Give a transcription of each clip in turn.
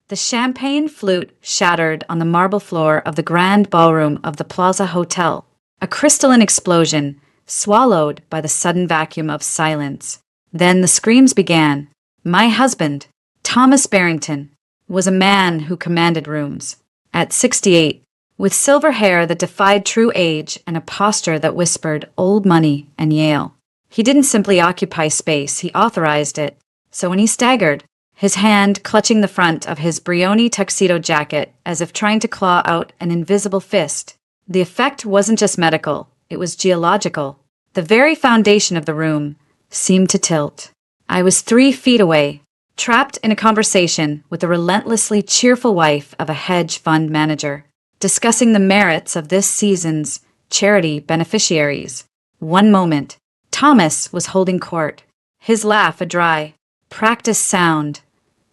The champagne flute shattered on the marble floor of the grand ballroom of the Plaza Hotel, a crystalline explosion swallowed by the sudden vacuum of silence. Then the screams began. My husband, Thomas Barrington, was a man who commanded rooms. At 68, with silver hair that defied true age and a posture that whispered old money and Yale. He didn't simply occupy space, he authorized it. So when he staggered, his hand clutching the front of his Brioni tuxedo jacket as if trying to claw out an invisible fist, the effect wasn't just medical, it was geological. The very foundation of the room seemed to tilt. I was 3 feet away, trapped in a conversation with the relentlessly cheerful wife of a hedge fund manager, discussing the merits of this season's charity beneficiaries. One moment, Thomas was holding court, his laugh a dry, practiced sound,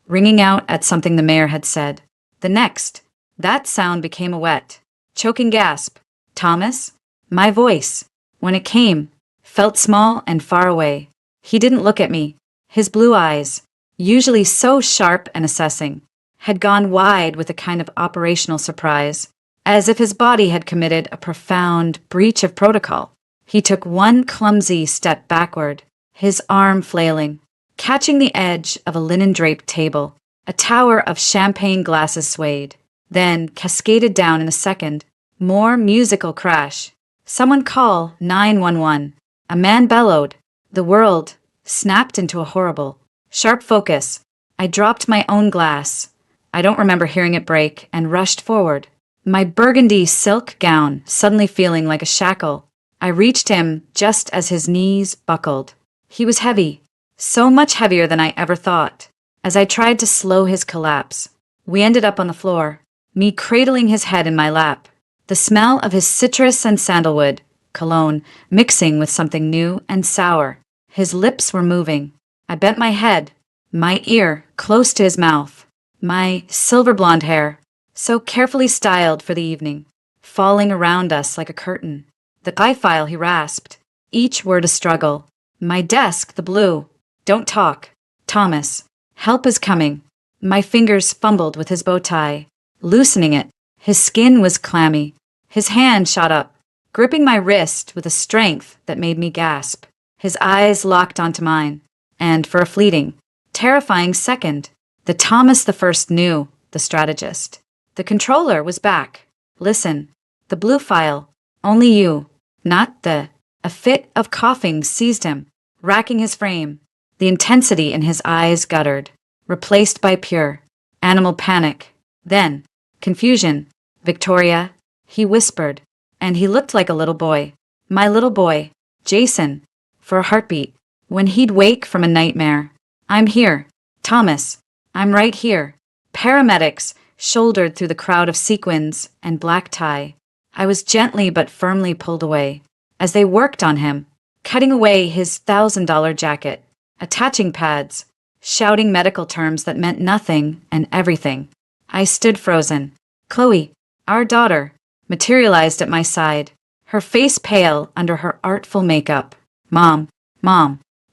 ringing out at something the mayor had said. The next, that sound became a wet, choking gasp. Thomas? My voice, when it came, felt small and far away. He didn't look at me. His blue eyes, usually so sharp and assessing, had gone wide with a kind of operational surprise, as if his body had committed a profound breach of protocol. He took one clumsy step backward, his arm flailing, catching the edge of a linen-draped table. A tower of champagne glasses swayed, then cascaded down in a second. More musical crash. Someone call 911. A man bellowed. The world snapped into a horrible, sharp focus. I dropped my own glass. I don't remember hearing it break, and rushed forward, my burgundy silk gown suddenly feeling like a shackle. I reached him just as his knees buckled. He was heavy, so much heavier than I ever thought. As I tried to slow his collapse, we ended up on the floor, me cradling his head in my lap, the smell of his citrus and sandalwood cologne mixing with something new and sour. His lips were moving. I bent my head, my ear close to his mouth, my silver blonde hair, so carefully styled for the evening, falling around us like a curtain. The guy file, he rasped, each word a struggle. My desk, the blue. Don't talk. Thomas, help is coming. My fingers fumbled with his bow tie, loosening it. His skin was clammy. His hand shot up, gripping my wrist with a strength that made me gasp. His eyes locked onto mine, and for a fleeting, terrifying second, the Thomas the First knew, the strategist. The controller was back. Listen, the blue file, only you, not the... A fit of coughing seized him, racking his frame. The intensity in his eyes guttered, replaced by pure, animal panic. Then, confusion. Victoria, he whispered, and he looked like a little boy. My little boy, Jason, for a heartbeat, when he'd wake from a nightmare. I'm here, Thomas, I'm right here. Paramedics shouldered through the crowd of sequins and black tie. I was gently but firmly pulled away, as they worked on him, cutting away his $1,000 jacket, attaching pads, shouting medical terms that meant nothing and everything. I stood frozen. Chloe, our daughter, materialized at my side, her face pale under her artful makeup. Mom,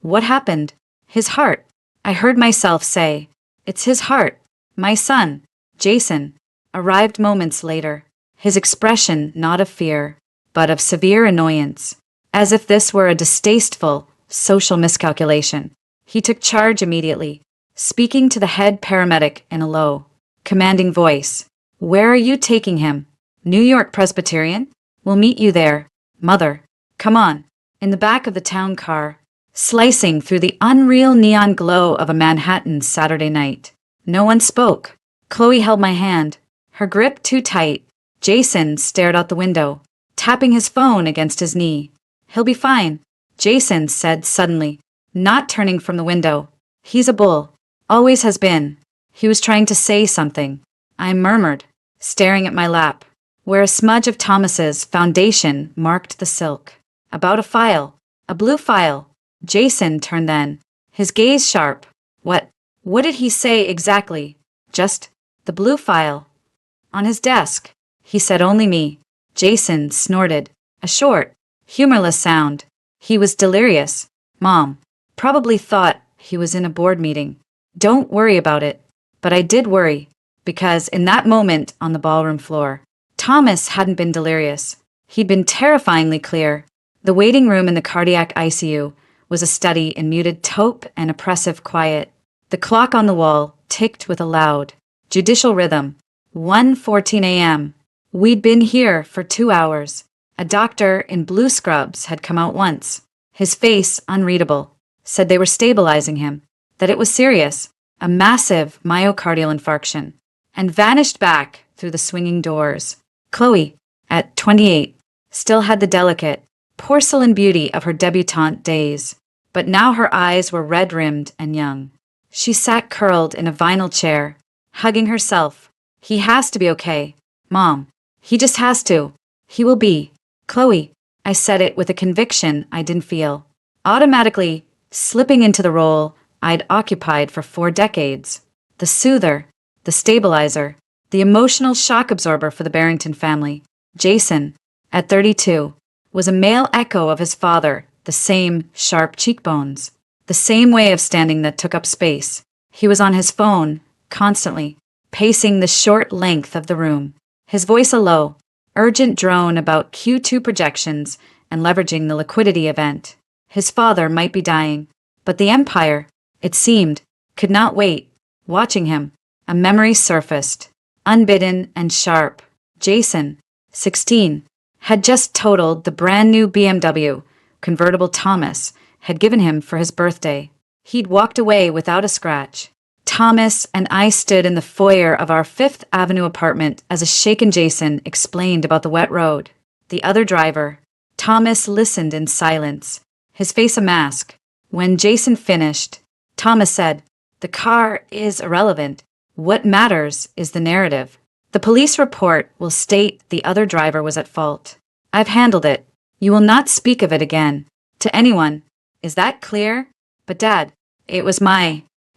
what happened? His heart. I heard myself say, it's his heart. My son, Jason, arrived moments later, his expression not of fear, but of severe annoyance, as if this were a distasteful social miscalculation. He took charge immediately, speaking to the head paramedic in a low, commanding voice. Where are you taking him? New York Presbyterian? We'll meet you there. Mother, come on. In the back of the town car, slicing through the unreal neon glow of a Manhattan Saturday night. No one spoke. Chloe held my hand, her grip too tight. Jason stared out the window, tapping his phone against his knee. He'll be fine, Jason said suddenly, not turning from the window. He's a bull. Always has been. He was trying to say something. I murmured, staring at my lap, where a smudge of Thomas's foundation marked the silk. About a file. A blue file. Jason turned then, his gaze sharp. What did he say exactly? Just the blue file. On his desk. He said only me. Jason snorted, a short, humorless sound. He was delirious. Mom probably thought he was in a board meeting. Don't worry about it. But I did worry. because in that moment on the ballroom floor, Thomas hadn't been delirious. He'd been terrifyingly clear. The waiting room in the cardiac ICU was a study in muted taupe and oppressive quiet. The clock on the wall ticked with a loud, judicial rhythm. 1:14 a.m. We'd been here for 2 hours. A doctor in blue scrubs had come out once. His face unreadable, said they were stabilizing him, that it was serious, a massive myocardial infarction, and vanished back through the swinging doors. Chloe, at 28, still had the delicate, porcelain beauty of her debutante days, but now her eyes were red-rimmed and young. She sat curled in a vinyl chair, hugging herself. He has to be okay, Mom. He just has to. He will be. Chloe, I said it with a conviction I didn't feel, automatically slipping into the role I'd occupied for 4 decades. The soother, the stabilizer, the emotional shock absorber for the Barrington family. Jason, at 32, was a male echo of his father, the same sharp cheekbones, the same way of standing that took up space. He was on his phone, constantly, pacing the short length of the room, his voice a low, urgent drone about Q2 projections and leveraging the liquidity event. His father might be dying, but the Empire, it seemed, could not wait. Watching him, a memory surfaced, unbidden and sharp. Jason, 16, had just totaled the brand new BMW convertible Thomas had given him for his birthday. He'd walked away without a scratch. Thomas and I stood in the foyer of our Fifth Avenue apartment as a shaken Jason explained about the wet road. The other driver, Thomas, listened in silence, his face a mask. When Jason finished, Thomas said, "The car is irrelevant. What matters is the narrative. The police report will state the other driver was at fault. I've handled it. You will not speak of it again. To anyone. Is that clear? But Dad, it was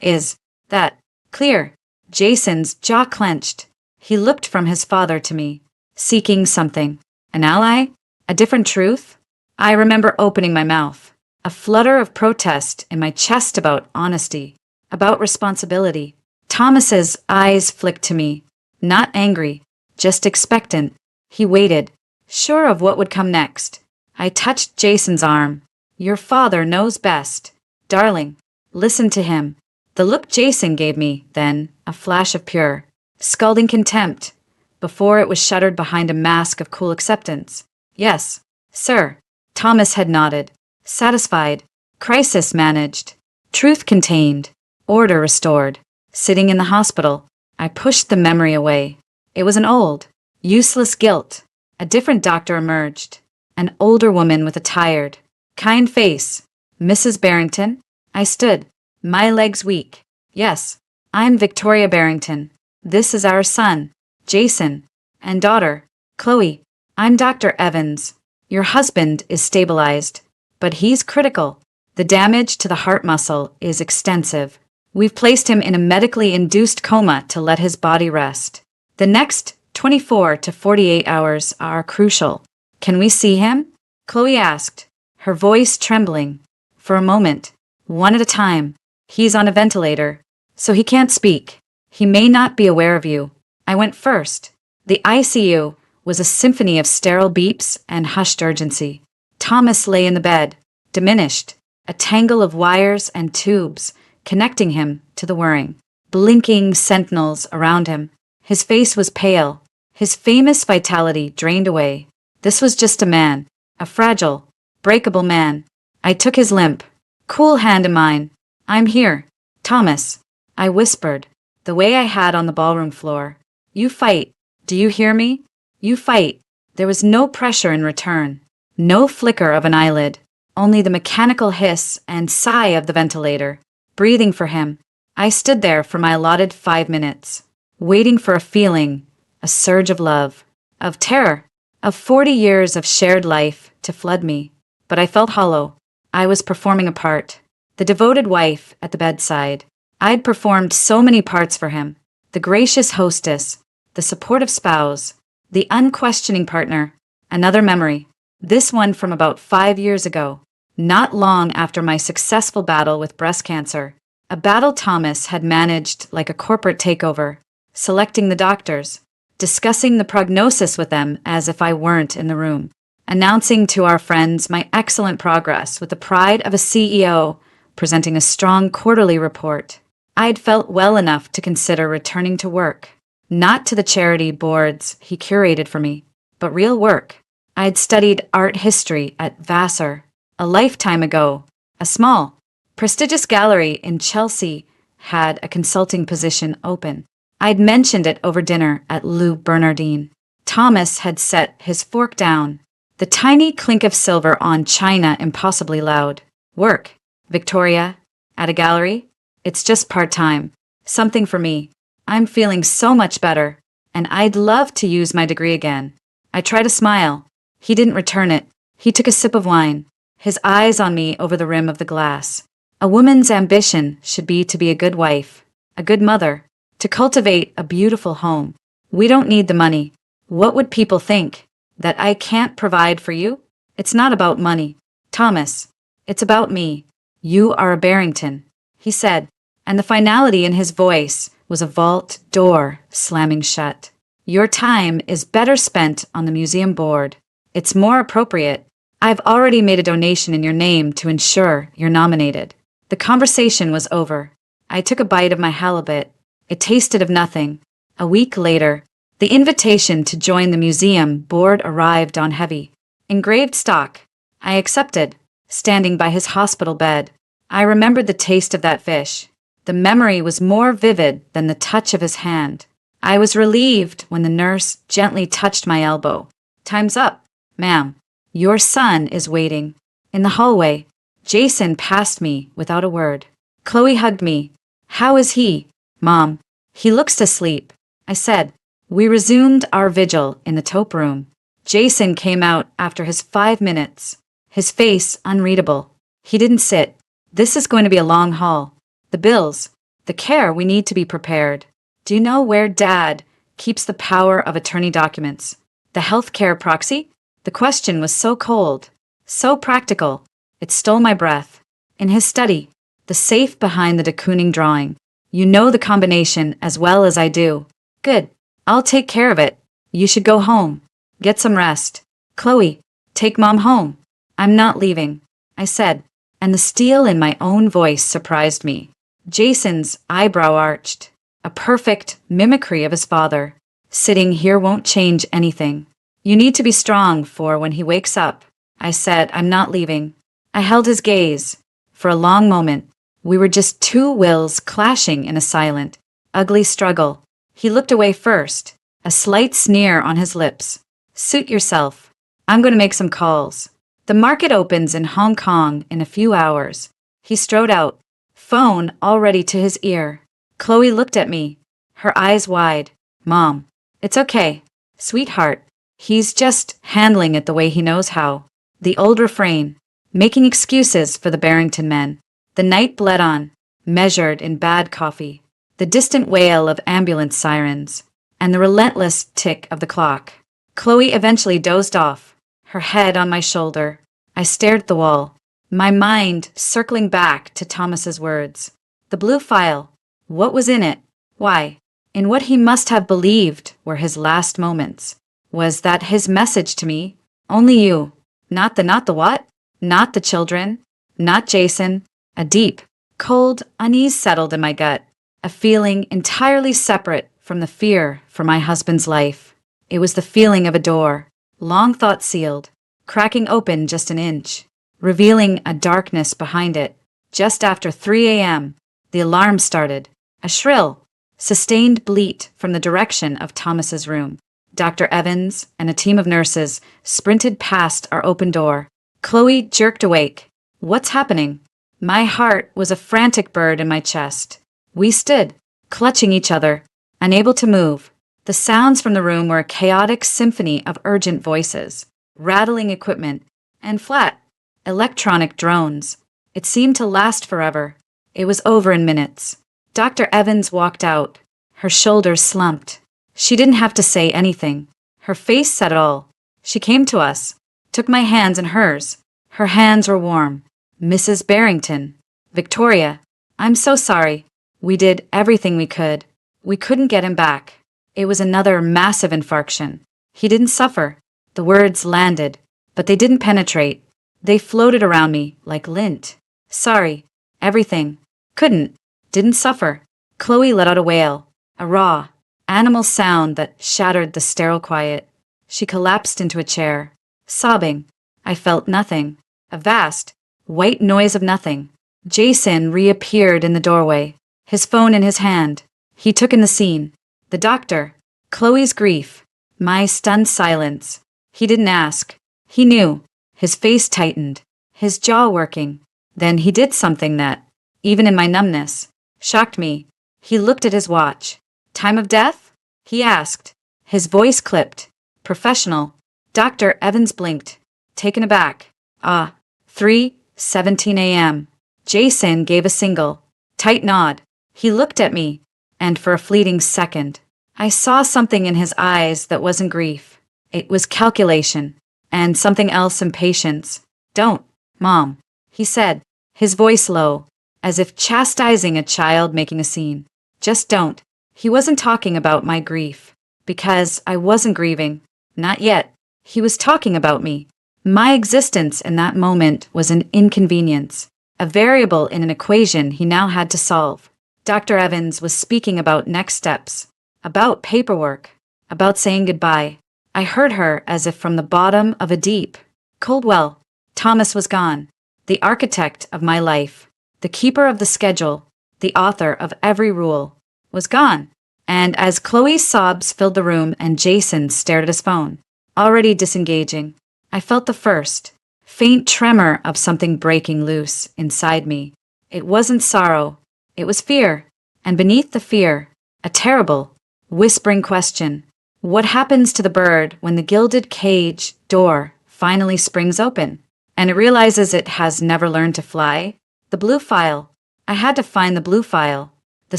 Is that clear?" Jason's jaw clenched. He looked from his father to me, seeking something. An ally? A different truth? I remember opening my mouth, a flutter of protest in my chest about honesty, about responsibility. Thomas's eyes flicked to me, not angry, just expectant. He waited, sure of what would come next. I touched Jason's arm. "Your father knows best. Darling, listen to him." The look Jason gave me, then, a flash of pure, scalding contempt, before it was shuttered behind a mask of cool acceptance. "Yes, sir." Thomas had nodded, satisfied, crisis managed, truth contained, order restored. Sitting in the hospital, I pushed the memory away. It was an old, useless guilt. A different doctor emerged, an older woman with a tired, kind face. "Mrs. Barrington?" I stood, my legs weak. "Yes, I'm Victoria Barrington. This is our son, Jason, and daughter, Chloe. I'm Dr. Evans. Your husband is stabilized, but he's critical. The damage to the heart muscle is extensive. We've placed him in a medically induced coma to let his body rest. The next 24 to 48 hours are crucial. Can we see him?" Chloe asked, her voice trembling. "For a moment, one at a time. He's on a ventilator, so he can't speak. He may not be aware of you." I went first. The ICU was a symphony of sterile beeps and hushed urgency. Thomas lay in the bed, diminished, a tangle of wires and tubes connecting him to the whirring, blinking sentinels around him. His face was pale, his famous vitality drained away. This was just a man, a fragile, breakable man. I took his limp, cool hand in mine. "I'm here, Thomas," I whispered, the way I had on the ballroom floor. "You fight. Do you hear me? You fight." There was no pressure in return, no flicker of an eyelid, only the mechanical hiss and sigh of the ventilator, breathing for him. I stood there for my allotted 5 minutes, waiting for a feeling, a surge of love, of terror, of 40 years of shared life to flood me. But I felt hollow. I was performing a part. The devoted wife at the bedside. I'd performed so many parts for him. The gracious hostess, the supportive spouse, the unquestioning partner. Another memory. This one from about 5 years ago, not long after my successful battle with breast cancer. A battle Thomas had managed like a corporate takeover. selecting the doctors, discussing the prognosis with them as if I weren't in the room, announcing to our friends my excellent progress with the pride of a CEO presenting a strong quarterly report. I had felt well enough to consider returning to work, not to the charity boards he curated for me, but real work. I had studied art history at Vassar a lifetime ago. A small, prestigious gallery in Chelsea had a consulting position open. I'd mentioned it over dinner at Lou Bernardine. Thomas had set his fork down, the tiny clink of silver on china impossibly loud. Work, Victoria, at a gallery? It's just part-time. Something for me. I'm feeling so much better, and I'd love to use my degree again. I tried to smile. He didn't return it. He took a sip of wine, his eyes on me over the rim of the glass. A woman's ambition should be to be a good wife, a good mother, to cultivate a beautiful home. We don't need the money. What would people think? That I can't provide for you? It's not about money, Thomas. It's about me. You are a Barrington, he said, and the finality in his voice was a vault door slamming shut. Your time is better spent on the museum board. It's more appropriate. I've already made a donation in your name to ensure you're nominated. The conversation was over. I took a bite of my halibut. It tasted of nothing. A week later, the invitation to join the museum board arrived on heavy, engraved stock. I accepted, standing by his hospital bed. I remembered the taste of that fish. The memory was more vivid than the touch of his hand. I was relieved when the nurse gently touched my elbow. Time's up, ma'am. Your son is waiting. In the hallway, Jason passed me without a word. Chloe hugged me. How is he, Mom? He looks to sleep, I said. We resumed our vigil in the taupe room. Jason came out after his 5 minutes, his face unreadable. He didn't sit. This is going to be a long haul. The bills, the care, we need to be prepared. Do you know where Dad keeps the power of attorney documents? The healthcare proxy? The question was so cold, so practical, it stole my breath. In his study, the safe behind the de Kooning drawing. You know the combination as well as I do. Good. I'll take care of it. You should go home. Get some rest. Chloe, take Mom home. I'm not leaving, I said, and the steel in my own voice surprised me. Jason's eyebrow arched, a perfect mimicry of his father. Sitting here won't change anything. You need to be strong for when he wakes up. I said, I'm not leaving. I held his gaze. For a long moment, we were just two wills clashing in a silent, ugly struggle. He looked away first, a slight sneer on his lips. Suit yourself. I'm going to make some calls. The market opens in Hong Kong in a few hours. He strode out, phone already to his ear. Chloe looked at me, her eyes wide. Mom, it's okay. Sweetheart, he's just handling it the way he knows how. The old refrain, making excuses for the Barrington men. The night bled on, measured in bad coffee. The distant wail of ambulance sirens, and the relentless tick of the clock. Chloe eventually dozed off, her head on my shoulder. I stared at the wall, my mind circling back to Thomas's words. The blue file. What was in it? Why? In what he must have believed were his last moments. Was that his message to me? Only you. Not the what? Not the children. Not Jason. A deep, cold unease settled in my gut. A feeling entirely separate from the fear for my husband's life. It was the feeling of a door, long thought sealed, cracking open just an inch, revealing a darkness behind it. Just after 3 a.m., the alarm started, a shrill, sustained bleat from the direction of Thomas's room. Dr. Evans and a team of nurses sprinted past our open door. Chloe jerked awake. What's happening? My heart was a frantic bird in my chest. We stood, clutching each other, unable to move. The sounds from the room were a chaotic symphony of urgent voices, rattling equipment, and flat, electronic drones. It seemed to last forever. It was over in minutes. Dr. Evans walked out, her shoulders slumped. She didn't have to say anything. Her face said it all. She came to us, took my hands in hers. Her hands were warm. Mrs. Barrington. Victoria, I'm so sorry. We did everything we could. We couldn't get him back. It was another massive infarction. He didn't suffer. The words landed, but they didn't penetrate. They floated around me like lint. Sorry. Everything. Couldn't. Didn't suffer. Chloe let out a wail, a raw, animal sound that shattered the sterile quiet. She collapsed into a chair, sobbing. I felt nothing. A vast, white noise of nothing. Jason reappeared in the doorway, his phone in his hand. He took in the scene. The doctor, Chloe's grief, my stunned silence. He didn't ask. He knew. His face tightened, his jaw working. Then he did something that, even in my numbness, shocked me. He looked at his watch. Time of death? He asked. His voice clipped. Professional. Dr. Evans blinked, taken aback. 3:17 a.m. Jason gave a single, tight nod. He looked at me, and for a fleeting second, I saw something in his eyes that wasn't grief. It was calculation, and something else, impatience. Don't, Mom, he said, his voice low, as if chastising a child making a scene. Just don't. He wasn't talking about my grief, because I wasn't grieving. Not yet. He was talking about me. My existence in that moment was an inconvenience, a variable in an equation he now had to solve. Dr. Evans was speaking about next steps, about paperwork, about saying goodbye. I heard her as if from the bottom of a deep, cold well. Thomas was gone, the architect of my life, the keeper of the schedule, the author of every rule, was gone. And as Chloe's sobs filled the room and Jason stared at his phone, already disengaging, I felt the first, faint tremor of something breaking loose inside me. It wasn't sorrow, it was fear, and beneath the fear, a terrible, whispering question. What happens to the bird when the gilded cage door finally springs open, and it realizes it has never learned to fly? The blue file. I had to find the blue file. The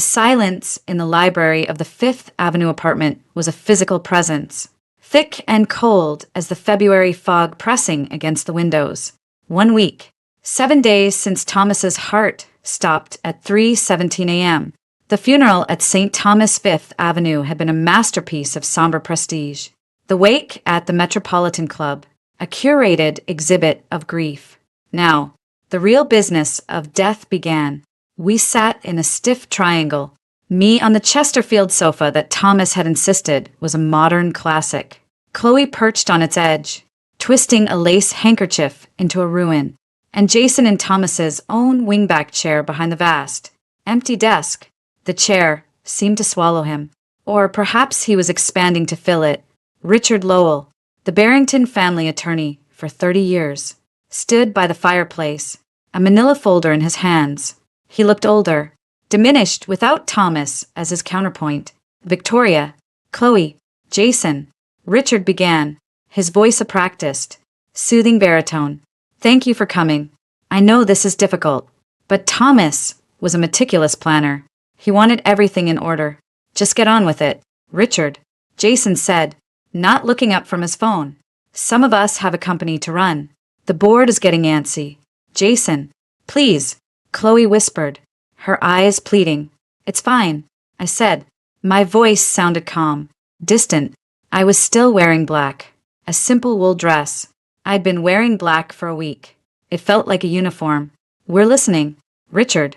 silence in the library of the Fifth Avenue apartment was a physical presence, thick and cold as the February fog pressing against the windows. 1 week, 7 days since Thomas's heart stopped at 3:17 a.m. The funeral at St. Thomas Fifth Avenue had been a masterpiece of somber prestige. The wake at the Metropolitan Club, a curated exhibit of grief. Now, the real business of death began. We sat in a stiff triangle, me on the Chesterfield sofa that Thomas had insisted was a modern classic, Chloe perched on its edge, twisting a lace handkerchief into a ruin, and Jason in Thomas's own wingback chair behind the vast, empty desk. The chair seemed to swallow him, or perhaps he was expanding to fill it. Richard Lowell, the Barrington family attorney for 30 years, stood by the fireplace, a manila folder in his hands. He looked older, diminished without Thomas as his counterpoint. Victoria, Chloe, Jason. Richard began, his voice a practiced, soothing baritone. Thank you for coming. I know this is difficult, but Thomas was a meticulous planner. He wanted everything in order. Just get on with it, Richard, Jason said, not looking up from his phone. Some of us have a company to run. The board is getting antsy. Jason, please, Chloe whispered, her eyes pleading. It's fine, I said. My voice sounded calm, distant. I was still wearing black, a simple wool dress. I'd been wearing black for a week. It felt like a uniform. We're listening. Richard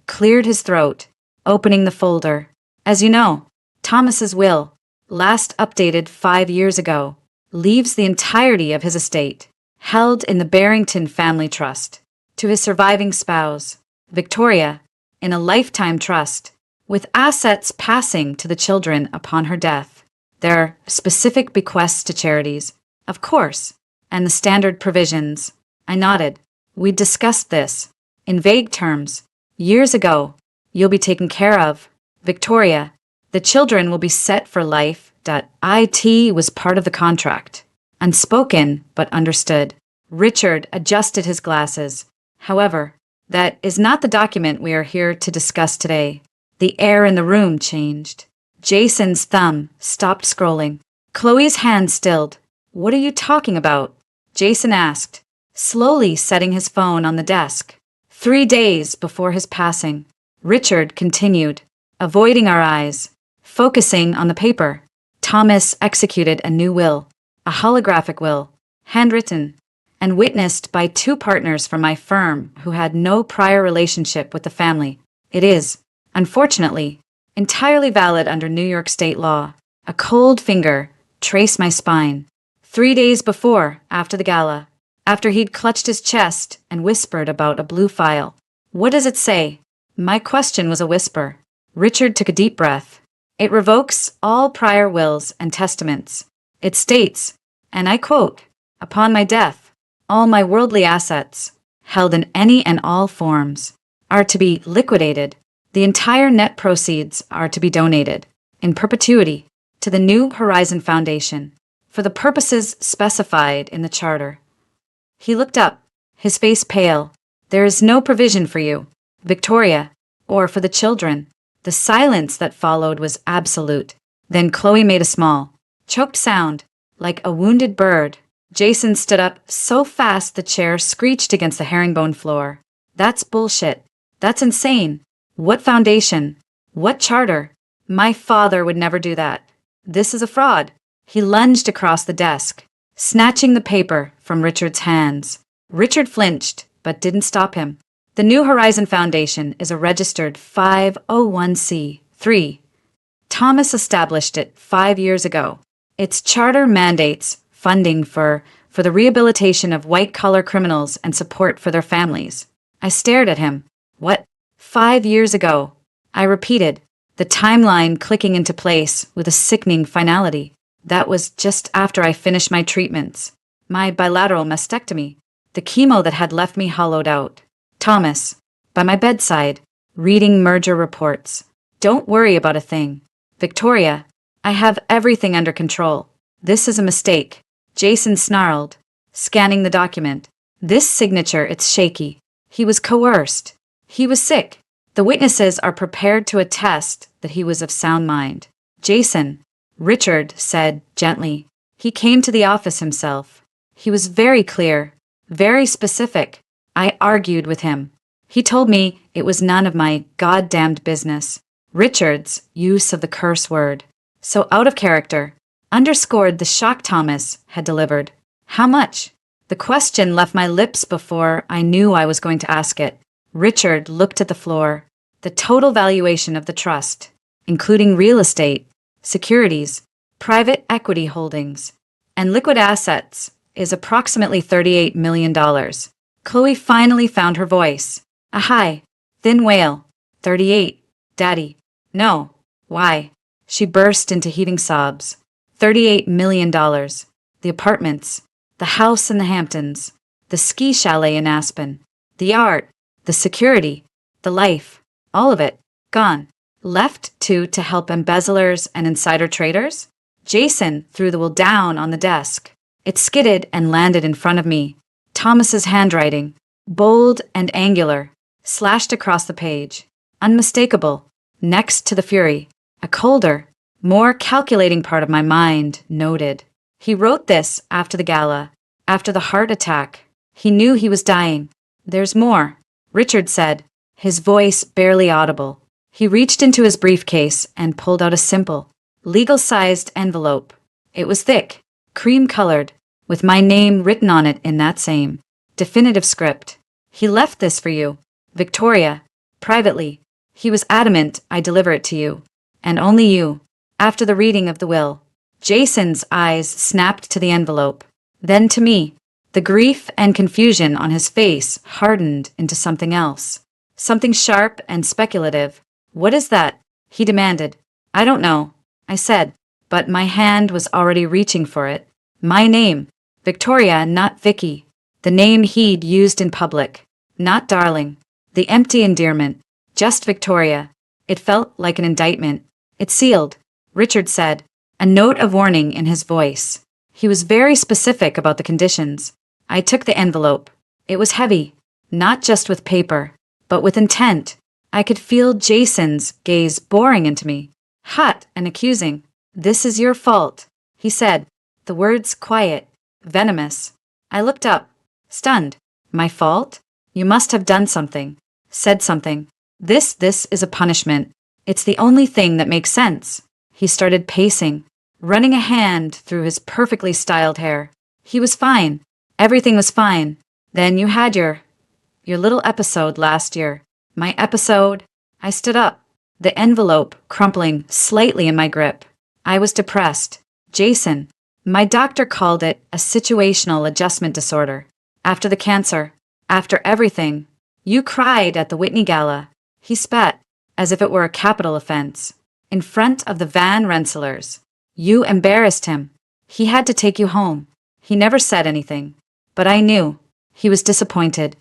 cleared his throat, opening the folder. As you know, Thomas's will, last updated 5 years ago, leaves the entirety of his estate, held in the Barrington Family Trust, to his surviving spouse, Victoria, in a lifetime trust, with assets passing to the children upon her death. There are specific bequests to charities, of course, and the standard provisions. I nodded. We discussed this, in vague terms, years ago. You'll be taken care of, Victoria. The children will be set for life. It was part of the contract. Unspoken, but understood. Richard adjusted his glasses. However, that is not the document we are here to discuss today. The air in the room changed. Jason's thumb stopped scrolling. Chloe's hand stilled. What are you talking about? Jason asked, slowly setting his phone on the desk. 3 days before his passing, Richard continued, avoiding our eyes, focusing on the paper. Thomas executed a new will, a holographic will, handwritten, and witnessed by two partners from my firm who had no prior relationship with the family. It is, unfortunately, entirely valid under New York state law. A cold finger traced my spine. 3 days before, after the gala, after he'd clutched his chest and whispered about a blue file. What does it say? My question was a whisper. Richard took a deep breath. It revokes all prior wills and testaments. It states, and I quote, "Upon my death, all my worldly assets, held in any and all forms, are to be liquidated. The entire net proceeds are to be donated, in perpetuity, to the New Horizon Foundation, for the purposes specified in the charter." He looked up, his face pale. "There is no provision for you, Victoria, or for the children." The silence that followed was absolute. Then Chloe made a small, choked sound, like a wounded bird. Jason stood up so fast the chair screeched against the herringbone floor. "That's bullshit. That's insane. What foundation? What charter? My father would never do that. This is a fraud." He lunged across the desk, snatching the paper from Richard's hands. Richard flinched, but didn't stop him. The New Horizon Foundation is a registered 501c3. Thomas established it 5 years ago. Its charter mandates funding for the rehabilitation of white-collar criminals and support for their families. I stared at him. What? 5 years ago? I repeated, the timeline clicking into place with a sickening finality. That was just after I finished my treatments. My bilateral mastectomy. The chemo that had left me hollowed out. Thomas, by my bedside, reading merger reports. "Don't worry about a thing. Victoria, I have everything under control. This is a mistake." Jason snarled, scanning the document. "This signature, it's shaky." He was coerced. He was sick. The witnesses are prepared to attest that he was of sound mind. "Jason," Richard said gently. He came to the office himself. He was very clear, very specific. I argued with him. He told me it was none of my goddamned business. Richard's use of the curse word, so out of character, underscored the shock Thomas had delivered. How much? The question left my lips before I knew I was going to ask it. Richard looked at the floor. The total valuation of the trust, including real estate, securities, private equity holdings, and liquid assets, is approximately $38 million. Chloe finally found her voice. A high, thin wail. 38. Daddy. No. Why? She burst into heaving sobs. $38 million. The apartments, the house in the Hamptons, the ski chalet in Aspen, the art, the security, the life, all of it, gone. Left to help embezzlers and insider traders? Jason threw the will down on the desk. It skidded and landed in front of me. Thomas's handwriting, bold and angular, slashed across the page. Unmistakable. Next to the fury, a colder, more calculating part of my mind noted. He wrote this after the gala, after the heart attack. He knew he was dying. "There's more," Richard said, his voice barely audible. He reached into his briefcase and pulled out a simple, legal-sized envelope. It was thick, cream-colored, with my name written on it in that same definitive script. "He left this for you, Victoria, privately. He was adamant I deliver it to you, and only you, after the reading of the will." Jason's eyes snapped to the envelope, then to me. The grief and confusion on his face hardened into something else, something sharp and speculative. "What is that?" he demanded. "I don't know," I said, but my hand was already reaching for it. My name, Victoria, not Vicky. The name he'd used in public. Not darling. The empty endearment. Just Victoria. It felt like an indictment. "It's sealed," Richard said, a note of warning in his voice. He was very specific about the conditions. I took the envelope. It was heavy, not just with paper, but with intent. I could feel Jason's gaze boring into me, hot and accusing. "This is your fault," he said, the words quiet, venomous. I looked up, stunned. "My fault? You must have done something, said something. This is a punishment. It's the only thing that makes sense. He started pacing, running a hand through his perfectly styled hair. He was fine. Everything was fine. Then you had your little episode last year. My episode. I stood up, the envelope crumpling slightly in my grip. I was depressed. Jason, my doctor called it a situational adjustment disorder. After the cancer, after everything, you cried at the Whitney Gala. He spat, as if it were a capital offense, in front of the Van Rensselaers. You embarrassed him. He had to take you home. He never said anything. But I knew. He was disappointed.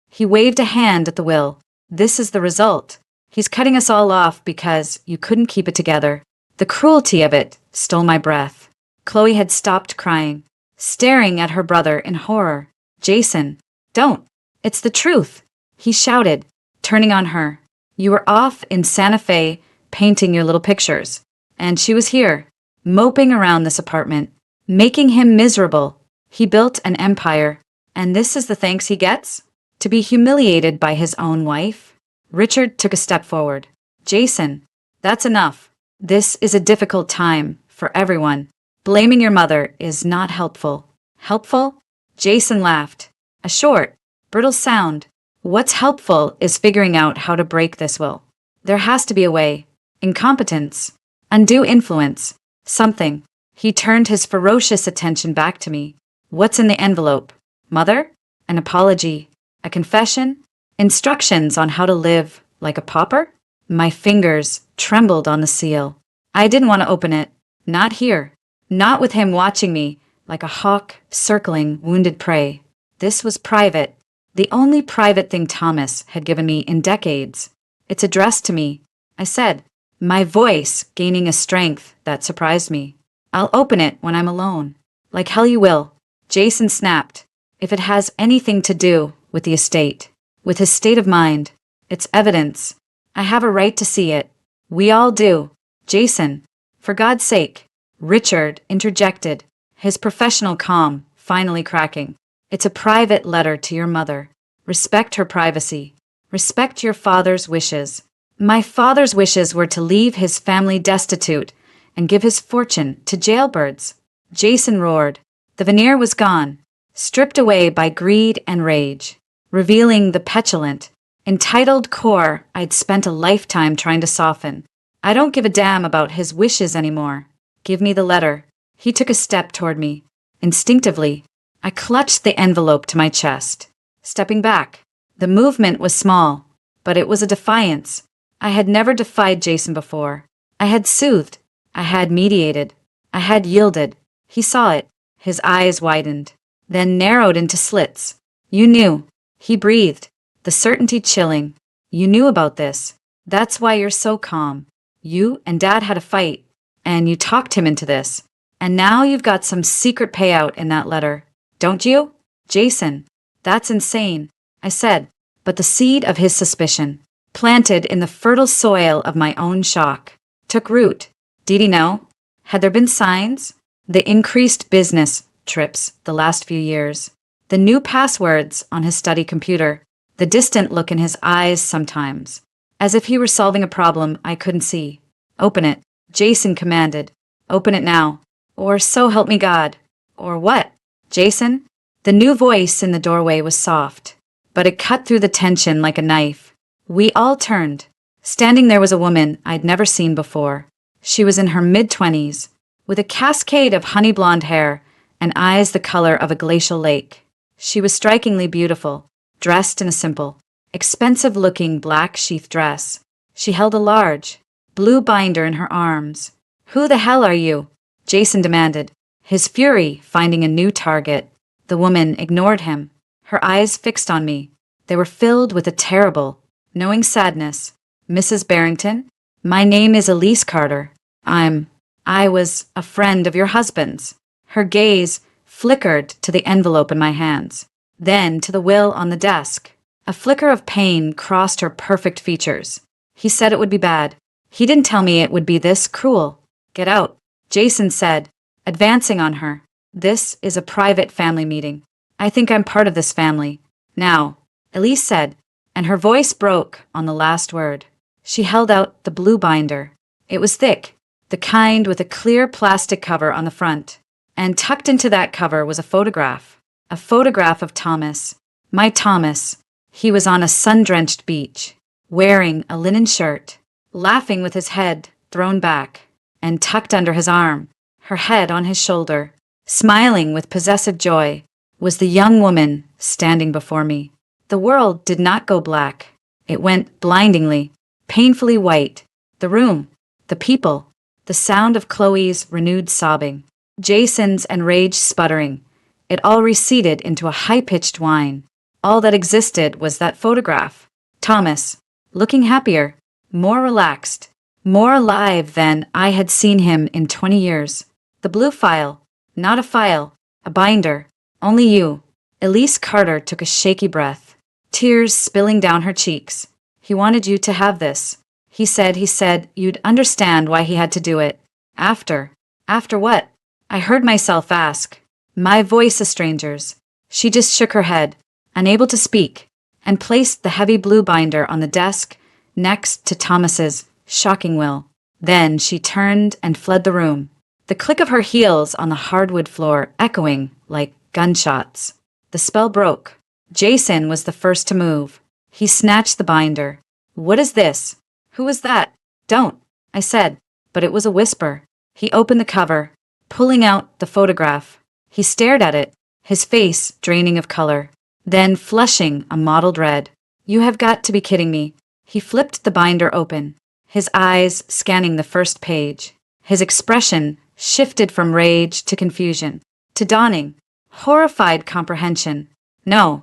He waved a hand at the will. This is the result. He's cutting us all off because you couldn't keep it together. The cruelty of it stole my breath. Chloe had stopped crying, staring at her brother in horror. Jason, don't. It's the truth, he shouted, turning on her. You were off in Santa Fe painting your little pictures, and she was here, moping around this apartment, making him miserable. He built an empire, and this is the thanks he gets? To be humiliated by his own wife? Richard took a step forward. Jason, that's enough. This is a difficult time for everyone. Blaming your mother is not helpful. Helpful? Jason laughed. A short, brittle sound. What's helpful is figuring out how to break this will. There has to be a way. Incompetence. Undue influence. Something. He turned his ferocious attention back to me. What's in the envelope? Mother? An apology? A confession? Instructions on how to live like a pauper? My fingers trembled on the seal. I didn't want to open it. Not here. Not with him watching me like a hawk circling wounded prey. This was private. The only private thing Thomas had given me in decades. It's addressed to me, I said, my voice gaining a strength that surprised me. I'll open it when I'm alone. Like hell you will. Jason snapped. If it has anything to do with the estate, with his state of mind, it's evidence. I have a right to see it. We all do. Jason, for God's sake. Richard interjected, his professional calm finally cracking. It's a private letter to your mother. Respect her privacy. Respect your father's wishes. My father's wishes were to leave his family destitute and give his fortune to jailbirds. Jason roared. The veneer was gone, stripped away by greed and rage, revealing the petulant, entitled core I'd spent a lifetime trying to soften. I don't give a damn about his wishes anymore. Give me the letter. He took a step toward me. Instinctively, I clutched the envelope to my chest. Stepping back, the movement was small, but it was a defiance. I had never defied Jason before. I had soothed. I had mediated. I had yielded. He saw it. His eyes widened, then narrowed into slits. You knew. He breathed, the certainty chilling. You knew about this. That's why you're so calm. You and Dad had a fight, and you talked him into this. And now you've got some secret payout in that letter. Don't you? Jason, that's insane, I said, but the seed of his suspicion, planted in the fertile soil of my own shock, took root. Did he know? Had there been signs? The increased business trips the last few years, the new passwords on his study computer, the distant look in his eyes sometimes, as if he were solving a problem I couldn't see. Open it, Jason commanded. Open it now. Or so help me God. Or what? Jason? The new voice in the doorway was soft, but it cut through the tension like a knife. We all turned. Standing there was a woman I'd never seen before. She was in her mid-20s, with a cascade of honey blonde hair and eyes the color of a glacial lake. She was strikingly beautiful, dressed in a simple, expensive-looking black sheath dress. She held a large, blue binder in her arms. Who the hell are you? Jason demanded, his fury finding a new target. The woman ignored him, her eyes fixed on me. They were filled with a terrible, knowing sadness. Mrs. Barrington, my name is Elise Carter. I was a friend of your husband's. Her gaze flickered to the envelope in my hands, then to the will on the desk. A flicker of pain crossed her perfect features. He said it would be bad. He didn't tell me it would be this cruel. Get out, Jason said, advancing on her. This is a private family meeting. I think I'm part of this family. Now, Elise said, and her voice broke on the last word. She held out the blue binder. It was thick, the kind with a clear plastic cover on the front. And tucked into that cover was a photograph. A photograph of Thomas. My Thomas. He was on a sun-drenched beach, wearing a linen shirt, laughing with his head thrown back and tucked under his arm, her head on his shoulder. Smiling with possessive joy was the young woman standing before me. The world did not go black. It went blindingly, painfully white. The room, the people, the sound of Chloe's renewed sobbing, Jason's enraged sputtering. It all receded into a high-pitched whine. All that existed was that photograph. Thomas, looking happier, more relaxed, more alive than I had seen him in 20 years. The blue file, not a file, a binder, only you. Elise Carter took a shaky breath, tears spilling down her cheeks. He wanted you to have this. He said you'd understand why he had to do it. After what? I heard myself ask, my voice a stranger's. She just shook her head, unable to speak, and placed the heavy blue binder on the desk next to Thomas's shocking will. Then she turned and fled the room, the click of her heels on the hardwood floor echoing like gunshots. The spell broke. Jason was the first to move. He snatched the binder. What is this? Who is that? Don't, I said, but it was a whisper. He opened the cover, pulling out the photograph. He stared at it, his face draining of color, then flushing a mottled red. You have got to be kidding me. He flipped the binder open, his eyes scanning the first page. His expression shifted from rage to confusion, to dawning, horrified comprehension. No,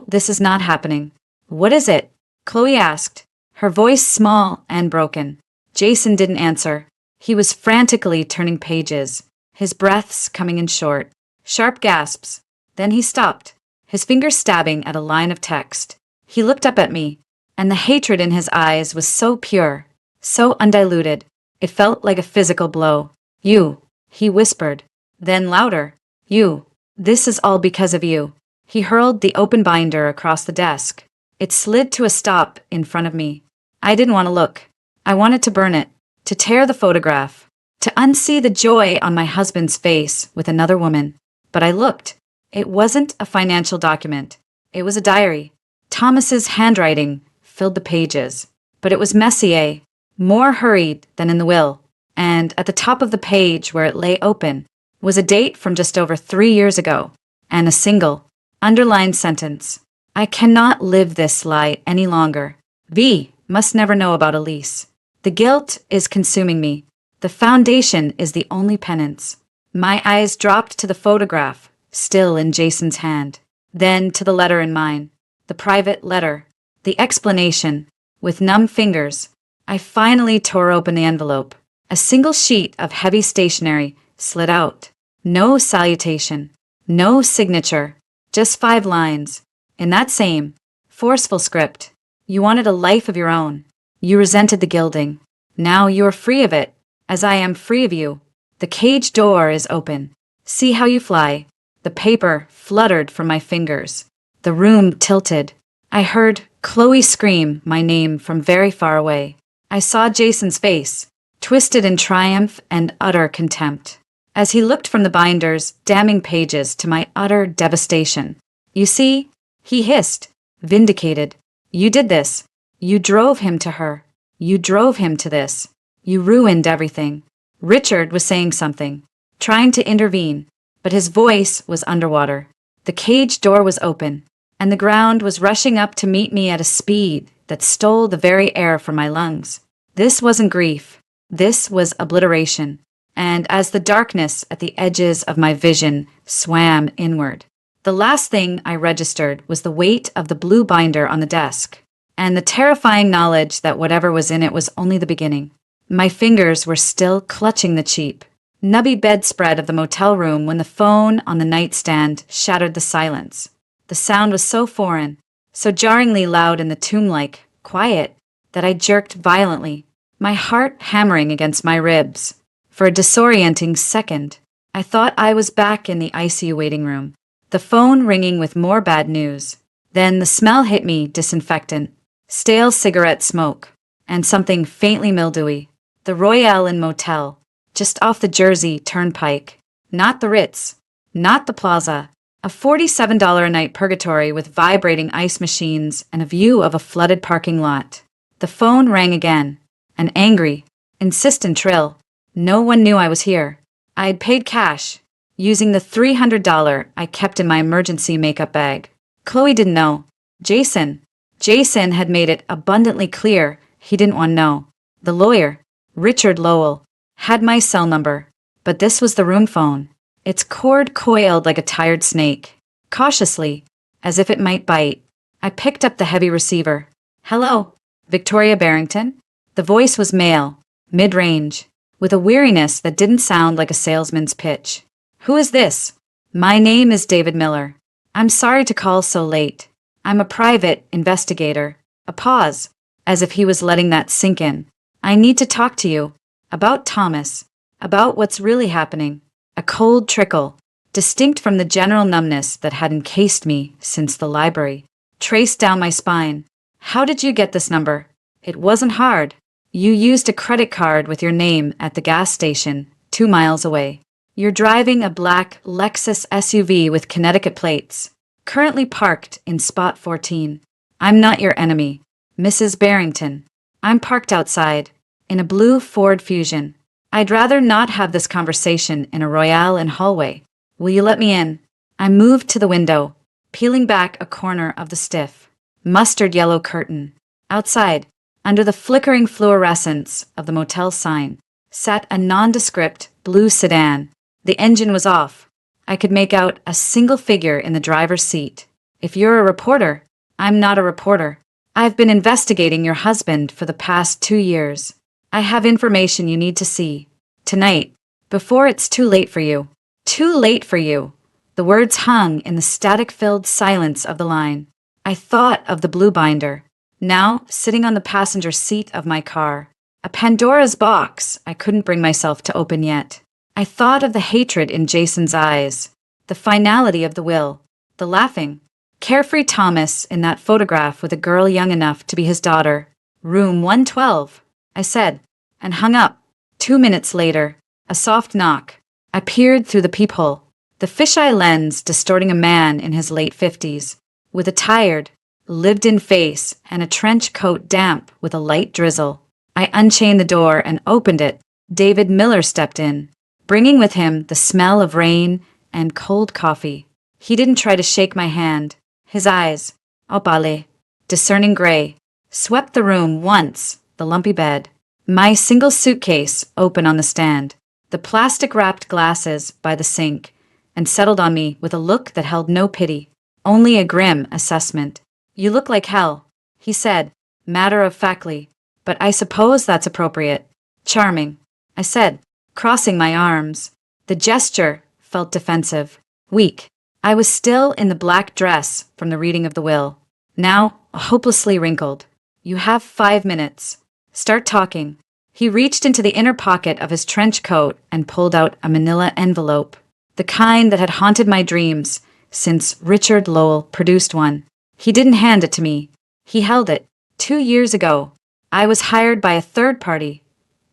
this is not happening. What is it? Chloe asked, her voice small and broken. Jason didn't answer. He was frantically turning pages, his breaths coming in short, sharp gasps. Then he stopped, his fingers stabbing at a line of text. He looked up at me, and the hatred in his eyes was so pure, so undiluted. It felt like a physical blow. You, he whispered, then louder. You, this is all because of you. He hurled the open binder across the desk. It slid to a stop in front of me. I didn't want to look. I wanted to burn it, to tear the photograph, to unsee the joy on my husband's face with another woman. But I looked. It wasn't a financial document. It was a diary. Thomas's handwriting filled the pages, but it was messy, more hurried than in the will. And at the top of the page where it lay open was a date from just over 3 years ago, and a single, underlined sentence. I cannot live this lie any longer. V must never know about Elise. The guilt is consuming me. The foundation is the only penance. My eyes dropped to the photograph, still in Jason's hand, then to the letter in mine, the private letter, the explanation. With numb fingers, I finally tore open the envelope. A single sheet of heavy stationery slid out. No salutation, no signature, just 5 lines. In that same, forceful script, you wanted a life of your own. You resented the gilding. Now you are free of it, as I am free of you. The cage door is open. See how you fly. The paper fluttered from my fingers. The room tilted. I heard Chloe scream my name from very far away. I saw Jason's face, twisted in triumph and utter contempt, as he looked from the binder's damning pages to my utter devastation. You see, he hissed, vindicated. You did this. You drove him to her. You drove him to this. You ruined everything. Richard was saying something, trying to intervene, but his voice was underwater. The cage door was open, and the ground was rushing up to meet me at a speed that stole the very air from my lungs. This wasn't grief. This was obliteration. And as the darkness at the edges of my vision swam inward, the last thing I registered was the weight of the blue binder on the desk, and the terrifying knowledge that whatever was in it was only the beginning. My fingers were still clutching the cheap, nubby bedspread of the motel room when the phone on the nightstand shattered the silence. The sound was so foreign, so jarringly loud in the tomb-like quiet, that I jerked violently, my heart hammering against my ribs. For a disorienting second, I thought I was back in the ICU waiting room, the phone ringing with more bad news. Then the smell hit me, disinfectant, stale cigarette smoke. and something faintly mildewy. The Royale Inn Motel, just off the Jersey Turnpike. Not the Ritz, not the Plaza. A $47 a night purgatory with vibrating ice machines and a view of a flooded parking lot. The phone rang again. An angry, insistent trill. No one knew I was here. I had paid cash, using the $300 I kept in my emergency makeup bag. Chloe didn't know. Jason had made it abundantly clear he didn't want to know. The lawyer, Richard Lowell, had my cell number, but this was the room phone. Its cord coiled like a tired snake. Cautiously, as if it might bite, I picked up the heavy receiver. Hello, Victoria Barrington? The voice was male, mid-range, with a weariness that didn't sound like a salesman's pitch. Who is this? My name is David Miller. I'm sorry to call so late. I'm a private investigator. A pause, as if he was letting that sink in. I need to talk to you. About Thomas. About what's really happening. A cold trickle, distinct from the general numbness that had encased me since the library, traced down my spine. How did you get this number? It wasn't hard. You used a credit card with your name at the gas station, 2 miles away. You're driving a black Lexus SUV with Connecticut plates, currently parked in spot 14. I'm not your enemy, Mrs. Barrington. I'm parked outside, in a blue Ford Fusion. I'd rather not have this conversation in a Royale Inn hallway. Will you let me in? I moved to the window, peeling back a corner of the stiff, mustard yellow curtain. Outside, under the flickering fluorescence of the motel sign, sat a nondescript blue sedan. The engine was off. I could make out a single figure in the driver's seat. If you're a reporter, I'm not a reporter. I've been investigating your husband for the past 2 years. I have information you need to see. Tonight, before it's too late for you. Too late for you. The words hung in the static-filled silence of the line. I thought of the blue binder, now sitting on the passenger seat of my car. A Pandora's box I couldn't bring myself to open yet. I thought of the hatred in Jason's eyes, the finality of the will, the laughing, carefree Thomas in that photograph with a girl young enough to be his daughter. Room 112, I said, and hung up. 2 minutes later, a soft knock. I peered through the peephole, the fisheye lens distorting a man in his late 50s, with a tired, lived-in face and a trench coat damp with a light drizzle. I unchained the door and opened it. David Miller stepped in, bringing with him the smell of rain and cold coffee. He didn't try to shake my hand. His eyes, opale, discerning gray, swept the room once, the lumpy bed, my single suitcase open on the stand, the plastic-wrapped glasses by the sink, and settled on me with a look that held no pity, only a grim assessment. You look like hell, he said, matter-of-factly, but I suppose that's appropriate. Charming, I said, crossing my arms. The gesture felt defensive, weak. I was still in the black dress from the reading of the will, now hopelessly wrinkled. You have 5 minutes. Start talking. He reached into the inner pocket of his trench coat and pulled out a manila envelope, the kind that had haunted my dreams since Richard Lowell produced one. He didn't hand it to me. He held it. 2 years ago, I was hired by a third party.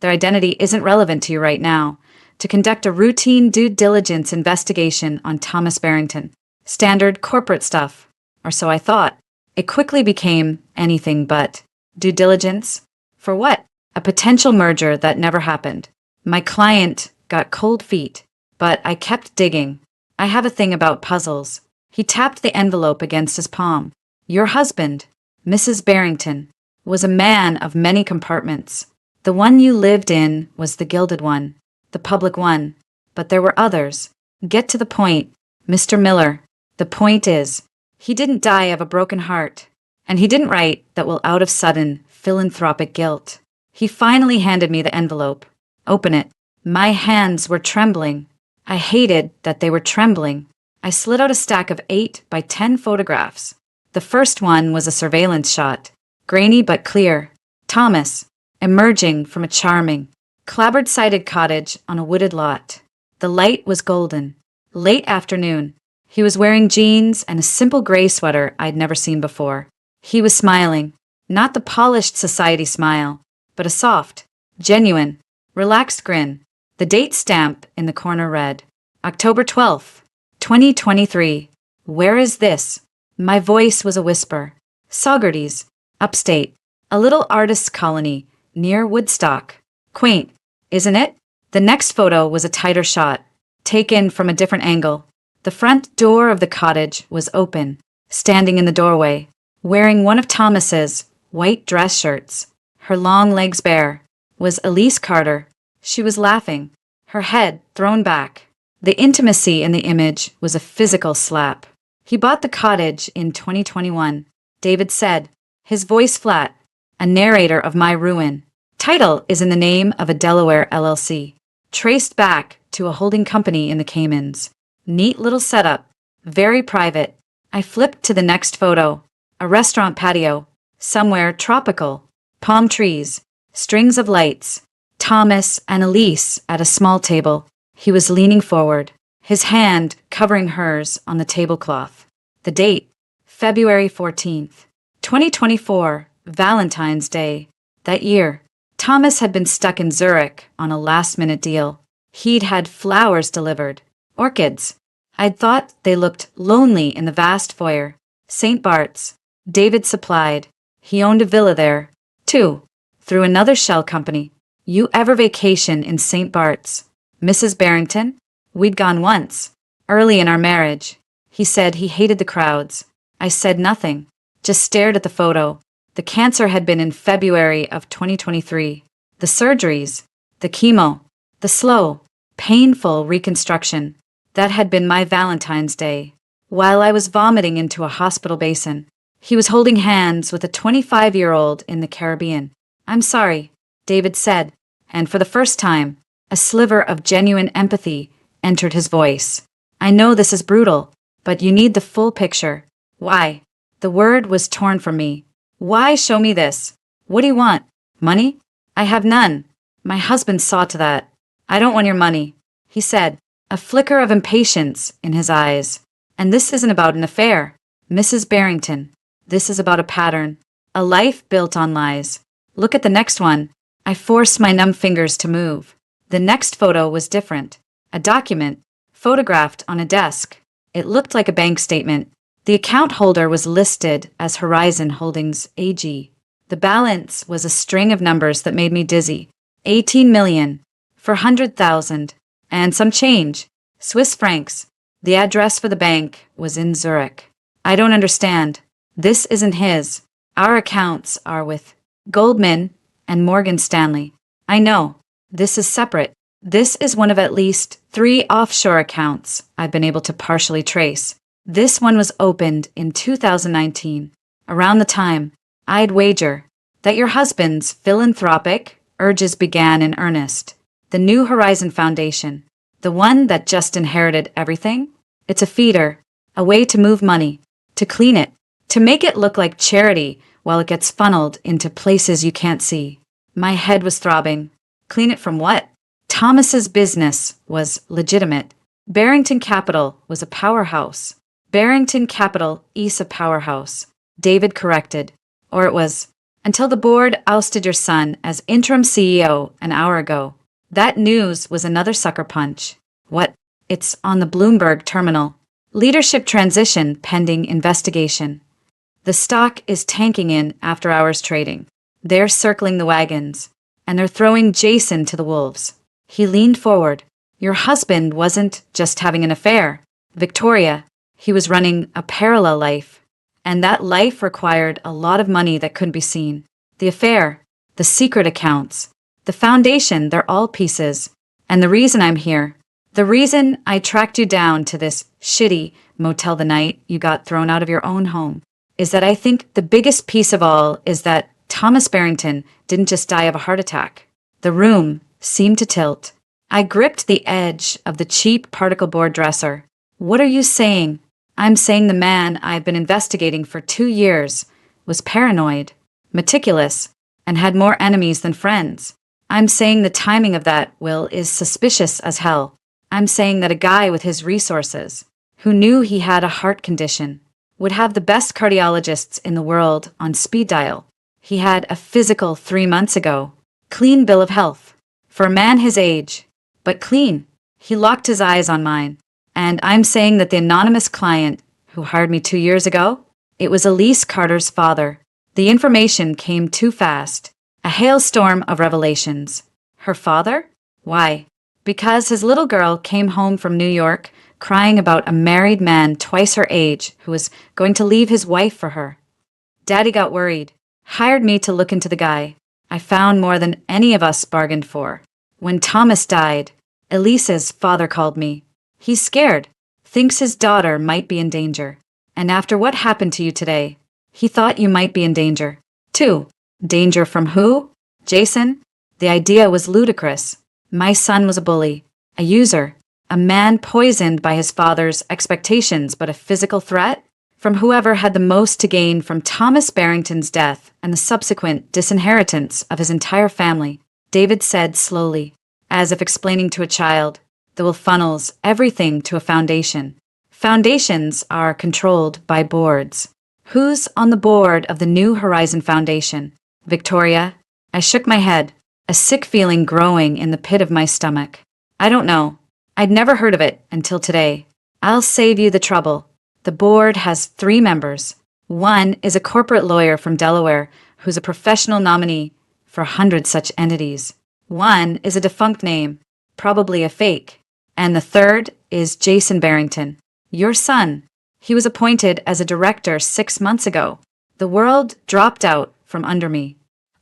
Their identity isn't relevant to you right now, to conduct a routine due diligence investigation on Thomas Barrington. Standard corporate stuff, or so I thought. It quickly became anything but. Due diligence? For what? A potential merger that never happened. My client got cold feet, but I kept digging. I have a thing about puzzles. He tapped the envelope against his palm. Your husband, Mrs. Barrington, was a man of many compartments. The one you lived in was the gilded one, the public one, but there were others. Get to the point, Mr. Miller. The point is, he didn't die of a broken heart, and he didn't write that will out of sudden philanthropic guilt. He finally handed me the envelope. Open it. My hands were trembling. I hated that they were trembling. I slid out a stack of 8 by 10 photographs. The first one was a surveillance shot, grainy but clear. Thomas, emerging from a charming, clapboard-sided cottage on a wooded lot. The light was golden. Late afternoon. He was wearing jeans and a simple gray sweater I'd never seen before. He was smiling, not the polished society smile, but a soft, genuine, relaxed grin. The date stamp in the corner read, October 12th, 2023. Where is this? My voice was a whisper. Saugerties, upstate. A little artist's colony, near Woodstock. Quaint, isn't it? The next photo was a tighter shot, taken from a different angle. The front door of the cottage was open. Standing in the doorway, wearing one of Thomas's white dress shirts, her long legs bare, was Elise Carter. She was laughing, her head thrown back. The intimacy in the image was a physical slap. He bought the cottage in 2021, David said, his voice flat, a narrator of my ruin. Title is in the name of a Delaware LLC, traced back to a holding company in the Caymans. Neat little setup, very private. I flipped to the next photo, a restaurant patio, somewhere tropical, palm trees, strings of lights, Thomas and Elise at a small table. He was leaning forward, his hand covering hers on the tablecloth. The date, February 14th, 2024, Valentine's Day. That year, Thomas had been stuck in Zurich on a last-minute deal. He'd had flowers delivered, orchids. I'd thought they looked lonely in the vast foyer. St. Bart's. David supplied. He owned a villa there, too, through another shell company. You ever vacation in St. Bart's? Mrs. Barrington? We'd gone once, early in our marriage. He said he hated the crowds. I said nothing, just stared at the photo. The cancer had been in February of 2023. The surgeries, the chemo, the slow, painful reconstruction. That had been my Valentine's Day. While I was vomiting into a hospital basin, he was holding hands with a 25-year-old in the Caribbean. I'm sorry, David said, and for the first time, a sliver of genuine empathy entered his voice. I know this is brutal, but you need the full picture. Why? The word was torn from me. Why show me this? What do you want? Money? I have none. My husband saw to that. I don't want your money, he said, a flicker of impatience in his eyes. And this isn't about an affair, Mrs. Barrington. This is about a pattern, a life built on lies. Look at the next one. I forced my numb fingers to move. The next photo was different. A document, photographed on a desk. It looked like a bank statement. The account holder was listed as Horizon Holdings AG. The balance was a string of numbers that made me dizzy. 18 million, 400,000, and some change. Swiss francs. The address for the bank was in Zurich. I don't understand. This isn't his. Our accounts are with Goldman and Morgan Stanley. I know. This is separate. This is one of at least 3 offshore accounts I've been able to partially trace. This one was opened in 2019, around the time, I'd wager, that your husband's philanthropic urges began in earnest. The New Horizon Foundation, the one that just inherited everything? It's a feeder, a way to move money, to clean it, to make it look like charity while it gets funneled into places you can't see. My head was throbbing. Clean it from what? Thomas's business was legitimate. Barrington Capital was a powerhouse. Barrington Capital is a powerhouse, David corrected. Or it was, until the board ousted your son as interim CEO an hour ago. That news was another sucker punch. What? It's on the Bloomberg terminal. Leadership transition pending investigation. The stock is tanking in after-hours trading. They're circling the wagons, and they're throwing Jason to the wolves. He leaned forward. Your husband wasn't just having an affair. Victoria, he was running a parallel life. And that life required a lot of money that couldn't be seen. The affair, the secret accounts, the foundation, they're all pieces. And the reason I'm here, the reason I tracked you down to this shitty motel the night you got thrown out of your own home, is that I think the biggest piece of all is that Thomas Barrington didn't just die of a heart attack. The room seemed to tilt. I gripped the edge of the cheap particle board dresser. What are you saying? I'm saying the man I've been investigating for 2 years was paranoid, meticulous, and had more enemies than friends. I'm saying the timing of that, Will, is suspicious as hell. I'm saying that a guy with his resources, who knew he had a heart condition, would have the best cardiologists in the world on speed dial. He had a physical 3 months ago. Clean bill of health. For a man his age. But clean. He locked his eyes on mine. And I'm saying that the anonymous client who hired me 2 years ago, it was Elise Carter's father. The information came too fast. A hailstorm of revelations. Her father? Why? Because his little girl came home from New York crying about a married man twice her age who was going to leave his wife for her. Daddy got worried, hired me to look into the guy. I found more than any of us bargained for. When Thomas died, Elise's father called me. He's scared, thinks his daughter might be in danger. And after what happened to you today, he thought you might be in danger, too. Danger from who? Jason? The idea was ludicrous. My son was a bully, a user, a man poisoned by his father's expectations, but a physical threat from whoever had the most to gain from Thomas Barrington's death and the subsequent disinheritance of his entire family, David said slowly, as if explaining to a child. The will funnels everything to a foundation. Foundations are controlled by boards. Who's on the board of the New Horizon Foundation? Victoria? I shook my head, a sick feeling growing in the pit of my stomach. I don't know. I'd never heard of it until today. I'll save you the trouble. The board has 3 members. One is a corporate lawyer from Delaware who's a professional nominee for 100 such entities. One is a defunct name, probably a fake. And the third is Jason Barrington, your son. He was appointed as a director 6 months ago. The world dropped out from under me.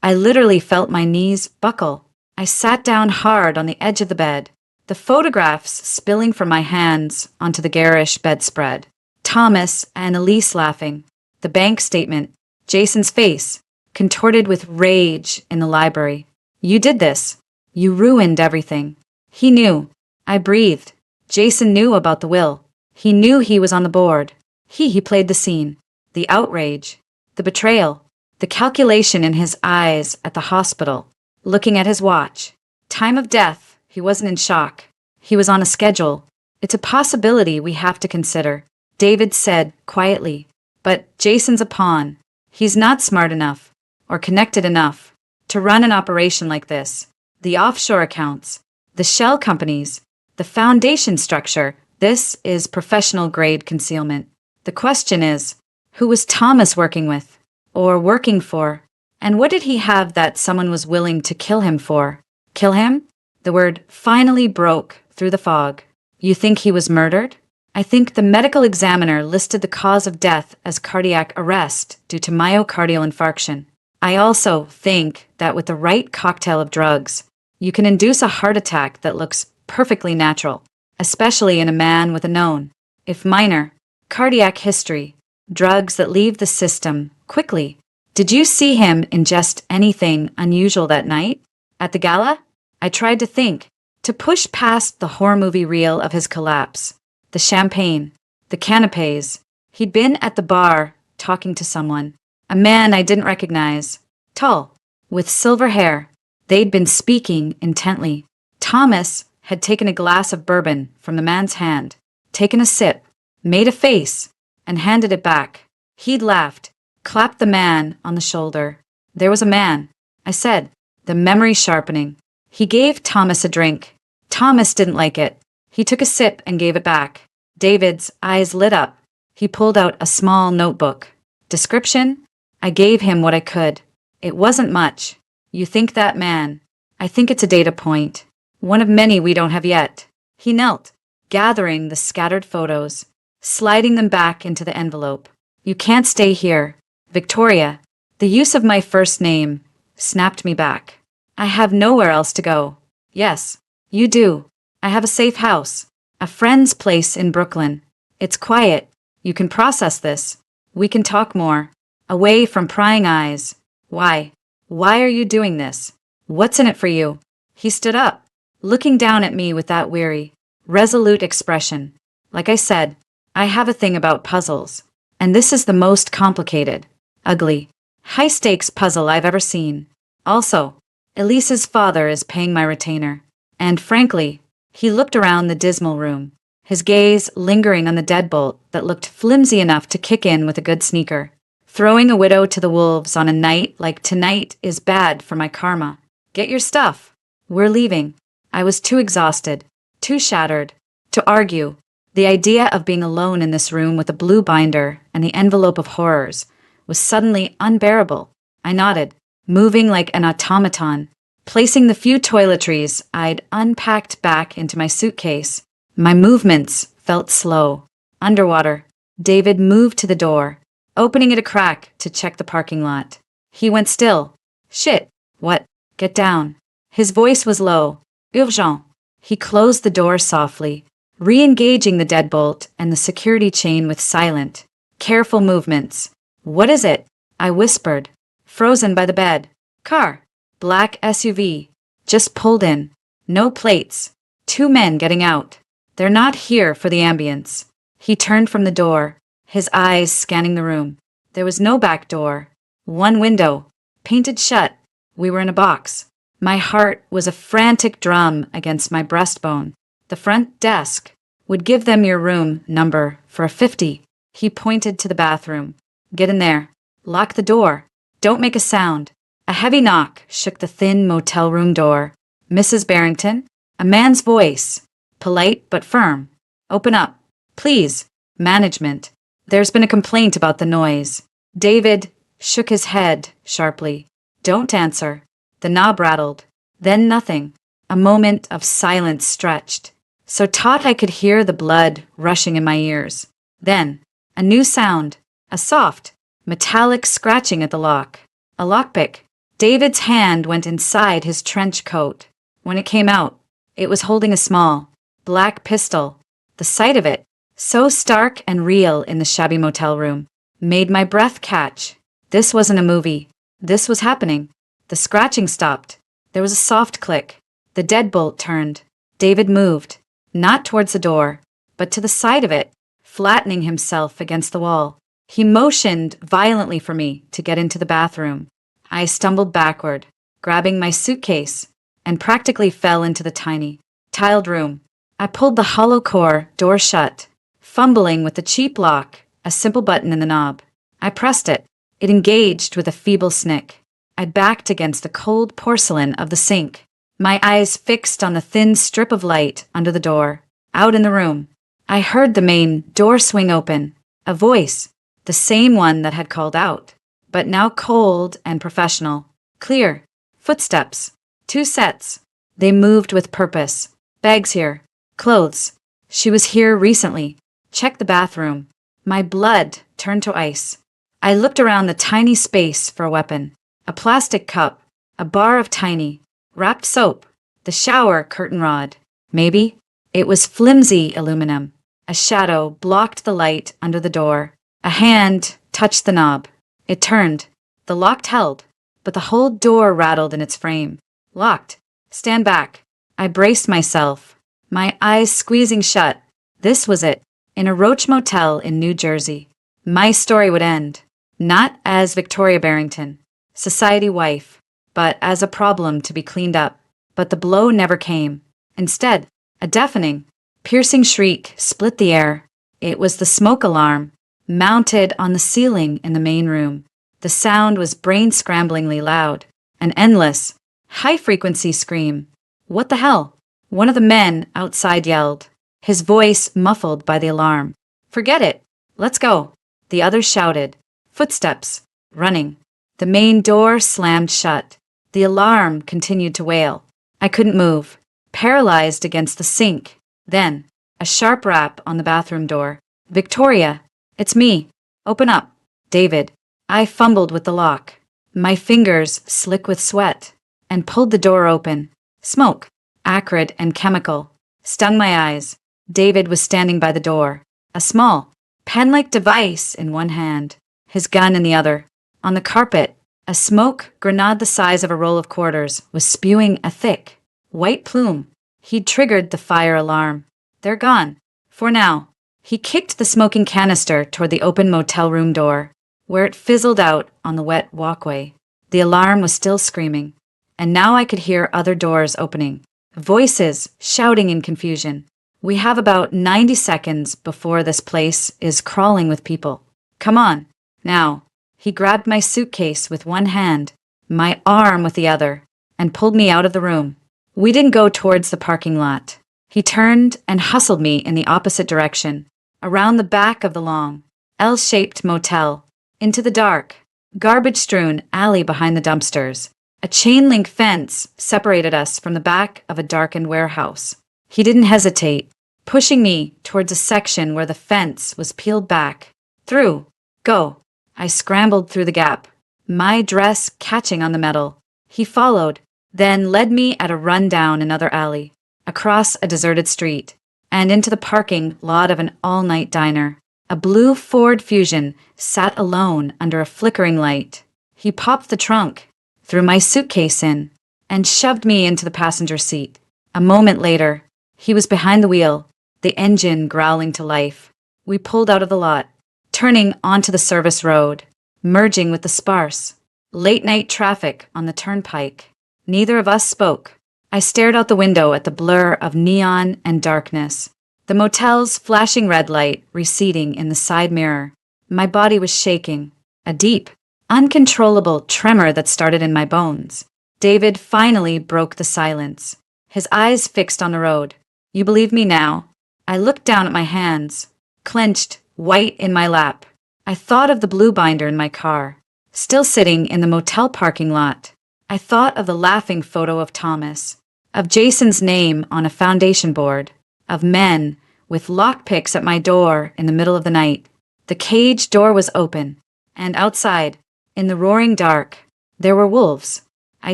I literally felt my knees buckle. I sat down hard on the edge of the bed, the photographs spilling from my hands onto the garish bedspread. Thomas and Elise laughing. The bank statement. Jason's face, contorted with rage in the library. You did this. You ruined everything. He knew. I breathed. Jason knew about the will. He knew he was on the board. He played the scene. The outrage. The betrayal. The calculation in his eyes at the hospital. Looking at his watch. Time of death. He wasn't in shock. He was on a schedule. It's a possibility we have to consider, David said quietly. But Jason's a pawn. He's not smart enough or connected enough to run an operation like this. The offshore accounts, the shell companies, the foundation structure. This is professional grade concealment. The question is, who was Thomas working with or working for? And what did he have that someone was willing to kill him for? Kill him? The word finally broke through the fog. You think he was murdered? I think the medical examiner listed the cause of death as cardiac arrest due to myocardial infarction. I also think that with the right cocktail of drugs, you can induce a heart attack that looks perfectly natural, especially in a man with a known, if minor, cardiac history, drugs that leave the system quickly. Did you see him ingest anything unusual that night? At the gala? I tried to think, to push past the horror movie reel of his collapse. The champagne, the canapes. He'd been at the bar talking to someone, a man I didn't recognize, tall, with silver hair. They'd been speaking intently. Thomas had taken a glass of bourbon from the man's hand, taken a sip, made a face, and handed it back. He'd laughed, clapped the man on the shoulder. There was a man, I said, the memory sharpening. He gave Thomas a drink. Thomas didn't like it. He took a sip and gave it back. David's eyes lit up. He pulled out a small notebook. Description? I gave him what I could. It wasn't much. You think that man. I think it's a data point. One of many we don't have yet. He knelt, gathering the scattered photos, sliding them back into the envelope. You can't stay here. Victoria. The use of my first name snapped me back. I have nowhere else to go. Yes, you do. I have a safe house, a friend's place in Brooklyn. It's quiet. You can process this. We can talk more. Away from prying eyes. Why? Why are you doing this? What's in it for you? He stood up, looking down at me with that weary, resolute expression. Like I said, I have a thing about puzzles. And this is the most complicated, ugly, high-stakes puzzle I've ever seen. Also, Elise's father is paying my retainer. And frankly, he looked around the dismal room, his gaze lingering on the deadbolt that looked flimsy enough to kick in with a good sneaker. Throwing a widow to the wolves on a night like tonight is bad for my karma. Get your stuff. We're leaving. I was too exhausted, too shattered, to argue. The idea of being alone in this room with a blue binder and the envelope of horrors was suddenly unbearable. I nodded, moving like an automaton, placing the few toiletries I'd unpacked back into my suitcase. My movements felt slow. Underwater, David moved to the door, opening it a crack to check the parking lot. He went still. Shit. What? Get down. His voice was low. Urgent. He closed the door softly, re-engaging the deadbolt and the security chain with silent, careful movements. What is it? I whispered, frozen by the bed. Car. Black SUV. Just pulled in. No plates. 2 men getting out. They're not here for the ambience. He turned from the door, his eyes scanning the room. There was no back door. 1 window, painted shut. We were in a box. My heart was a frantic drum against my breastbone. The front desk would give them your room number for a 50. He pointed to the bathroom. Get in there. Lock the door. Don't make a sound. A heavy knock shook the thin motel room door. Mrs. Barrington? A man's voice, polite but firm. Open up. Please. Management. There's been a complaint about the noise. David shook his head sharply. Don't answer. The knob rattled. Then nothing. A moment of silence stretched, so taut I could hear the blood rushing in my ears. Then, a new sound. A soft, metallic scratching at the lock. A lockpick. David's hand went inside his trench coat. When it came out, it was holding a small, black pistol. The sight of it, so stark and real in the shabby motel room, made my breath catch. This wasn't a movie. This was happening. The scratching stopped. There was a soft click. The deadbolt turned. David moved, not towards the door, but to the side of it, flattening himself against the wall. He motioned violently for me to get into the bathroom. I stumbled backward, grabbing my suitcase, and practically fell into the tiny, tiled room. I pulled the hollow core door shut, fumbling with the cheap lock, a simple button in the knob. I pressed it. It engaged with a feeble snick. I backed against the cold porcelain of the sink, my eyes fixed on the thin strip of light under the door. Out in the room, I heard the main door swing open. A voice, the same one that had called out, but now cold and professional. Clear. Footsteps. 2 sets. They moved with purpose. Bags here. Clothes. She was here recently. Check the bathroom. My blood turned to ice. I looked around the tiny space for a weapon. A plastic cup, a bar of tiny, wrapped soap, the shower curtain rod. Maybe it was flimsy aluminum. A shadow blocked the light under the door. A hand touched the knob. It turned. The lock held, but the whole door rattled in its frame. Locked. Stand back. I braced myself, my eyes squeezing shut. This was it. In a Roach Motel in New Jersey. My story would end. Not as Victoria Barrington, society wife, but as a problem to be cleaned up. But the blow never came. Instead, a deafening, piercing shriek split the air. It was the smoke alarm, mounted on the ceiling in the main room. The sound was brain-scramblingly loud, an endless, high-frequency scream. What the hell? One of the men outside yelled, his voice muffled by the alarm. Forget it. Let's go. The other shouted. Footsteps. Running. The main door slammed shut. The alarm continued to wail. I couldn't move, paralyzed against the sink. Then, a sharp rap on the bathroom door. Victoria, it's me. Open up. David. I fumbled with the lock, my fingers slick with sweat, and pulled the door open. Smoke, acrid and chemical, stung my eyes. David was standing by the door, a small, pen-like device in one hand, his gun in the other. On the carpet, a smoke grenade the size of a roll of quarters was spewing a thick, white plume. He'd triggered the fire alarm. They're gone. For now. He kicked the smoking canister toward the open motel room door, where it fizzled out on the wet walkway. The alarm was still screaming, and now I could hear other doors opening, voices shouting in confusion. We have about 90 seconds before this place is crawling with people. Come on, now. He grabbed my suitcase with one hand, my arm with the other, and pulled me out of the room. We didn't go towards the parking lot. He turned and hustled me in the opposite direction, around the back of the long, L-shaped motel, into the dark, garbage-strewn alley behind the dumpsters. A chain-link fence separated us from the back of a darkened warehouse. He didn't hesitate, pushing me towards a section where the fence was peeled back. Through. Go. I scrambled through the gap, my dress catching on the metal. He followed, then led me at a run down another alley, across a deserted street, and into the parking lot of an all-night diner. A blue Ford Fusion sat alone under a flickering light. He popped the trunk, threw my suitcase in, and shoved me into the passenger seat. A moment later, he was behind the wheel, the engine growling to life. We pulled out of the lot, turning onto the service road, merging with the sparse, late-night traffic on the turnpike. Neither of us spoke. I stared out the window at the blur of neon and darkness, the motel's flashing red light receding in the side mirror. My body was shaking, a deep, uncontrollable tremor that started in my bones. David finally broke the silence, his eyes fixed on the road. You believe me now? I looked down at my hands, clenched, white in my lap. I thought of the blue binder in my car, still sitting in the motel parking lot. I thought of the laughing photo of Thomas, of Jason's name on a foundation board, of men with lockpicks at my door in the middle of the night. The cage door was open, and outside, in the roaring dark, there were wolves. I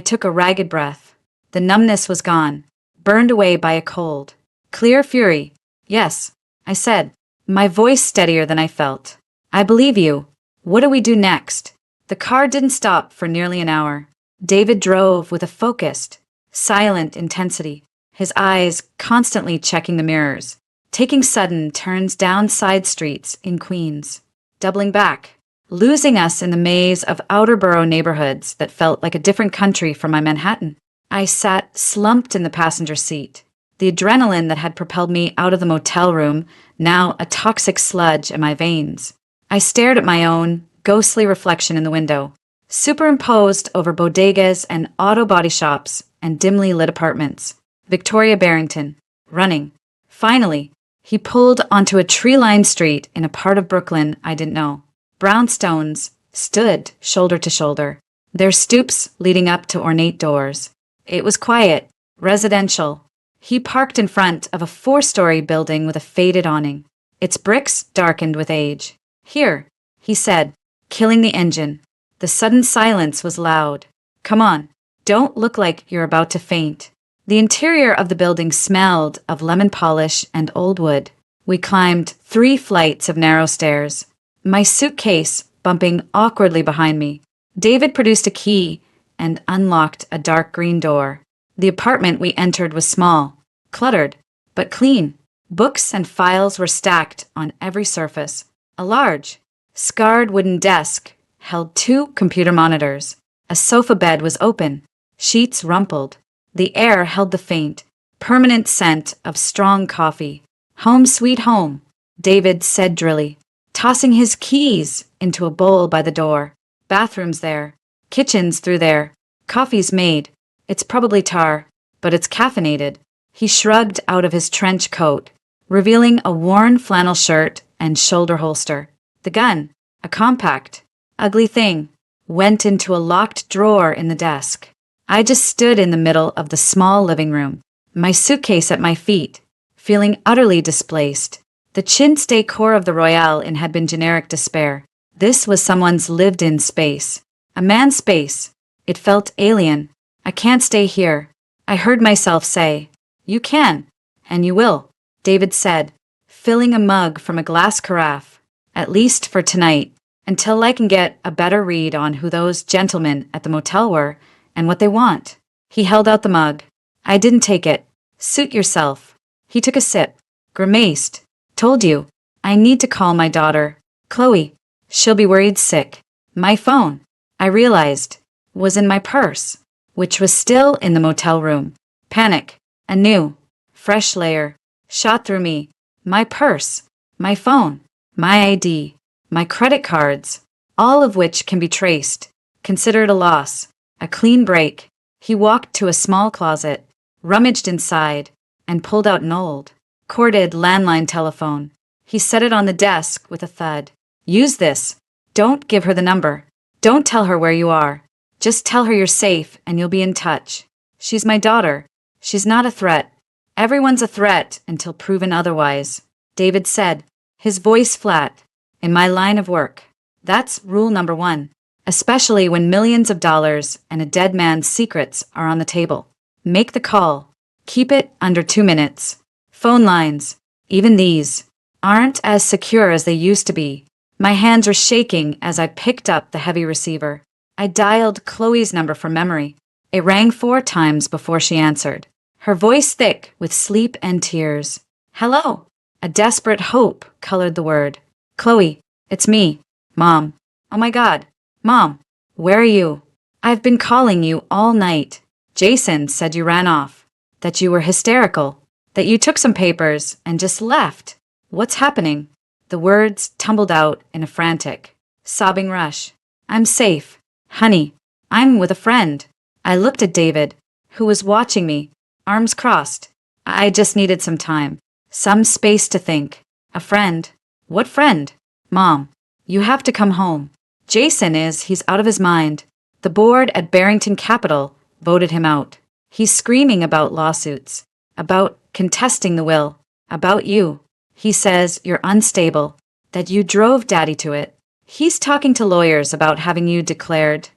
took a ragged breath. The numbness was gone, burned away by a cold, clear fury. Yes, I said, my voice steadier than I felt. I believe you. What do we do next? The car didn't stop for nearly an hour. David drove with a focused, silent intensity, his eyes constantly checking the mirrors, taking sudden turns down side streets in Queens, doubling back, losing us in the maze of outer borough neighborhoods that felt like a different country from my Manhattan. I sat slumped in the passenger seat, the adrenaline that had propelled me out of the motel room now a toxic sludge in my veins. I stared at my own ghostly reflection in the window, superimposed over bodegas and auto body shops and dimly lit apartments. Victoria Barrington, running. Finally, he pulled onto a tree-lined street in a part of Brooklyn I didn't know. Brownstones stood shoulder to shoulder, their stoops leading up to ornate doors. It was quiet, residential. He parked in front of a 4-story building with a faded awning, its bricks darkened with age. Here, he said, killing the engine. The sudden silence was loud. Come on, don't look like you're about to faint. The interior of the building smelled of lemon polish and old wood. We climbed 3 flights of narrow stairs, my suitcase bumping awkwardly behind me. David produced a key and unlocked a dark green door. The apartment we entered was small, cluttered, but clean. Books and files were stacked on every surface. A large, scarred wooden desk held 2 computer monitors. A sofa bed was open, sheets rumpled. The air held the faint, permanent scent of strong coffee. Home sweet home, David said drily, tossing his keys into a bowl by the door. Bathrooms there, kitchens through there, coffee's made. It's probably tar, but it's caffeinated. He shrugged out of his trench coat, revealing a worn flannel shirt and shoulder holster. The gun, a compact, ugly thing, went into a locked drawer in the desk. I just stood in the middle of the small living room, my suitcase at my feet, feeling utterly displaced. The chintz decor of the Royale Inn had been generic despair. This was someone's lived-in space, a man's space. It felt alien. I can't stay here. I heard myself say, You can, and you will, David said, filling a mug from a glass carafe, at least for tonight, until I can get a better read on who those gentlemen at the motel were and what they want. He held out the mug. I didn't take it. Suit yourself. He took a sip, grimaced. Told you, I need to call my daughter, Chloe. She'll be worried sick. My phone, I realized, was in my purse, which was still in the motel room. Panic, a new, fresh layer, shot through me. My purse, my phone, my ID, my credit cards, all of which can be traced, considered a loss, a clean break. He walked to a small closet, rummaged inside, and pulled out an old, corded landline telephone. He set it on the desk with a thud. Use this. Don't give her the number. Don't tell her where you are. Just tell her you're safe and you'll be in touch. She's my daughter. She's not a threat. Everyone's a threat until proven otherwise, David said, his voice flat. In my line of work. That's rule number 1, especially when millions of dollars and a dead man's secrets are on the table. Make the call. Keep it under 2 minutes. Phone lines, even these, aren't as secure as they used to be. My hands were shaking as I picked up the heavy receiver. I dialed Chloe's number from memory. It rang 4 times before she answered, her voice thick with sleep and tears. Hello. A desperate hope colored the word. Chloe, it's me, Mom. Oh my God, Mom, where are you? I've been calling you all night. Jason said you ran off, that you were hysterical, that you took some papers and just left. What's happening? The words tumbled out in a frantic, sobbing rush. I'm safe. Honey, I'm with a friend. I looked at David, who was watching me, arms crossed. I just needed some time, some space to think. A friend? What friend? Mom, you have to come home. He's out of his mind. The board at Barrington Capital voted him out. He's screaming about lawsuits, about contesting the will, about you. He says you're unstable, that you drove Daddy to it. He's talking to lawyers about having you declared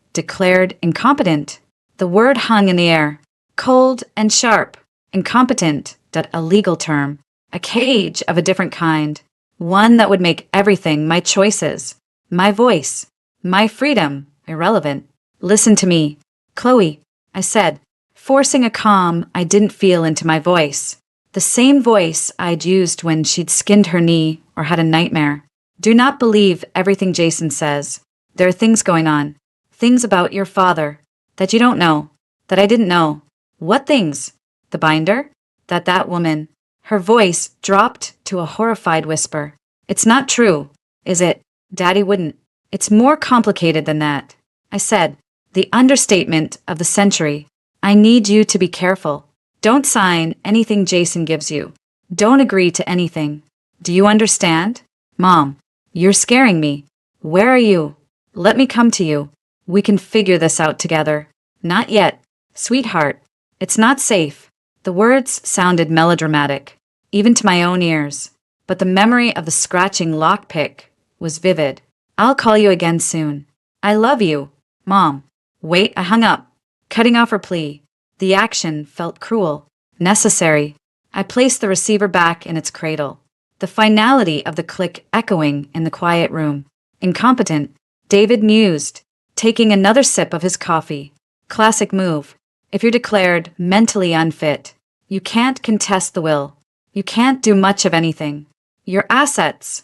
incompetent. The word hung in the air, cold and sharp. Incompetent, a legal term, a cage of a different kind. One that would make everything, my choices, my voice, my freedom, irrelevant. Listen to me, Chloe, I said, forcing a calm I didn't feel into my voice. The same voice I'd used when she'd skinned her knee or had a nightmare. Do not believe everything Jason says. There are things going on. Things about your father that you don't know, that I didn't know. What things? The binder? That woman. Her voice dropped to a horrified whisper. It's not true, is it? Daddy wouldn't. It's more complicated than that. I said, the understatement of the century. I need you to be careful. Don't sign anything Jason gives you. Don't agree to anything. Do you understand? Mom, you're scaring me. Where are you? Let me come to you. We can figure this out together. Not yet, sweetheart. It's not safe. The words sounded melodramatic, even to my own ears, but the memory of the scratching lockpick was vivid. I'll call you again soon. I love you, Mom. Wait, I hung up, cutting off her plea. The action felt cruel, necessary. I placed the receiver back in its cradle, the finality of the click echoing in the quiet room. Incompetent, David mused, taking another sip of his coffee. Classic move. If you're declared mentally unfit, you can't contest the will. You can't do much of anything. Your assets,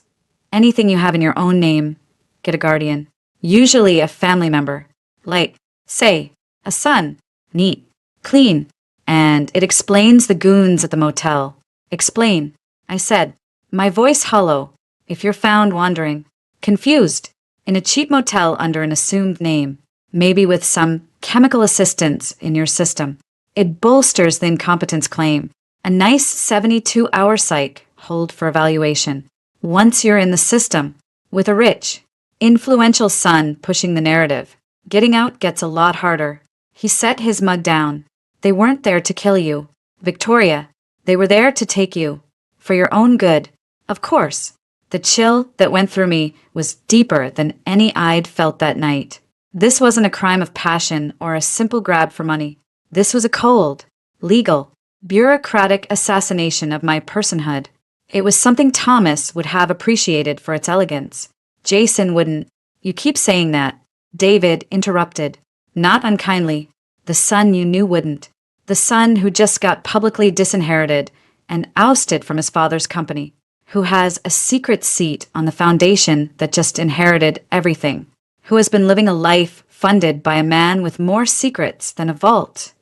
anything you have in your own name, get a guardian. Usually a family member. Like, say, a son. Neat. Clean. And it explains the goons at the motel. Explain, I said, my voice hollow. If you're found wandering, confused, in a cheap motel under an assumed name, maybe with some chemical assistance in your system, it bolsters the incompetence claim. A nice 72-hour psych hold for evaluation. Once you're in the system, with a rich, influential son pushing the narrative, getting out gets a lot harder. He set his mug down. They weren't there to kill you, Victoria. They were there to take you. For your own good. Of course. The chill that went through me was deeper than any I'd felt that night. This wasn't a crime of passion or a simple grab for money. This was a cold, legal, bureaucratic assassination of my personhood. It was something Thomas would have appreciated for its elegance. Jason wouldn't. You keep saying that. David interrupted. Not unkindly. The son you knew wouldn't. The son who just got publicly disinherited and ousted from his father's company. Who has a secret seat on the foundation that just inherited everything. Who has been living a life funded by a man with more secrets than a vault.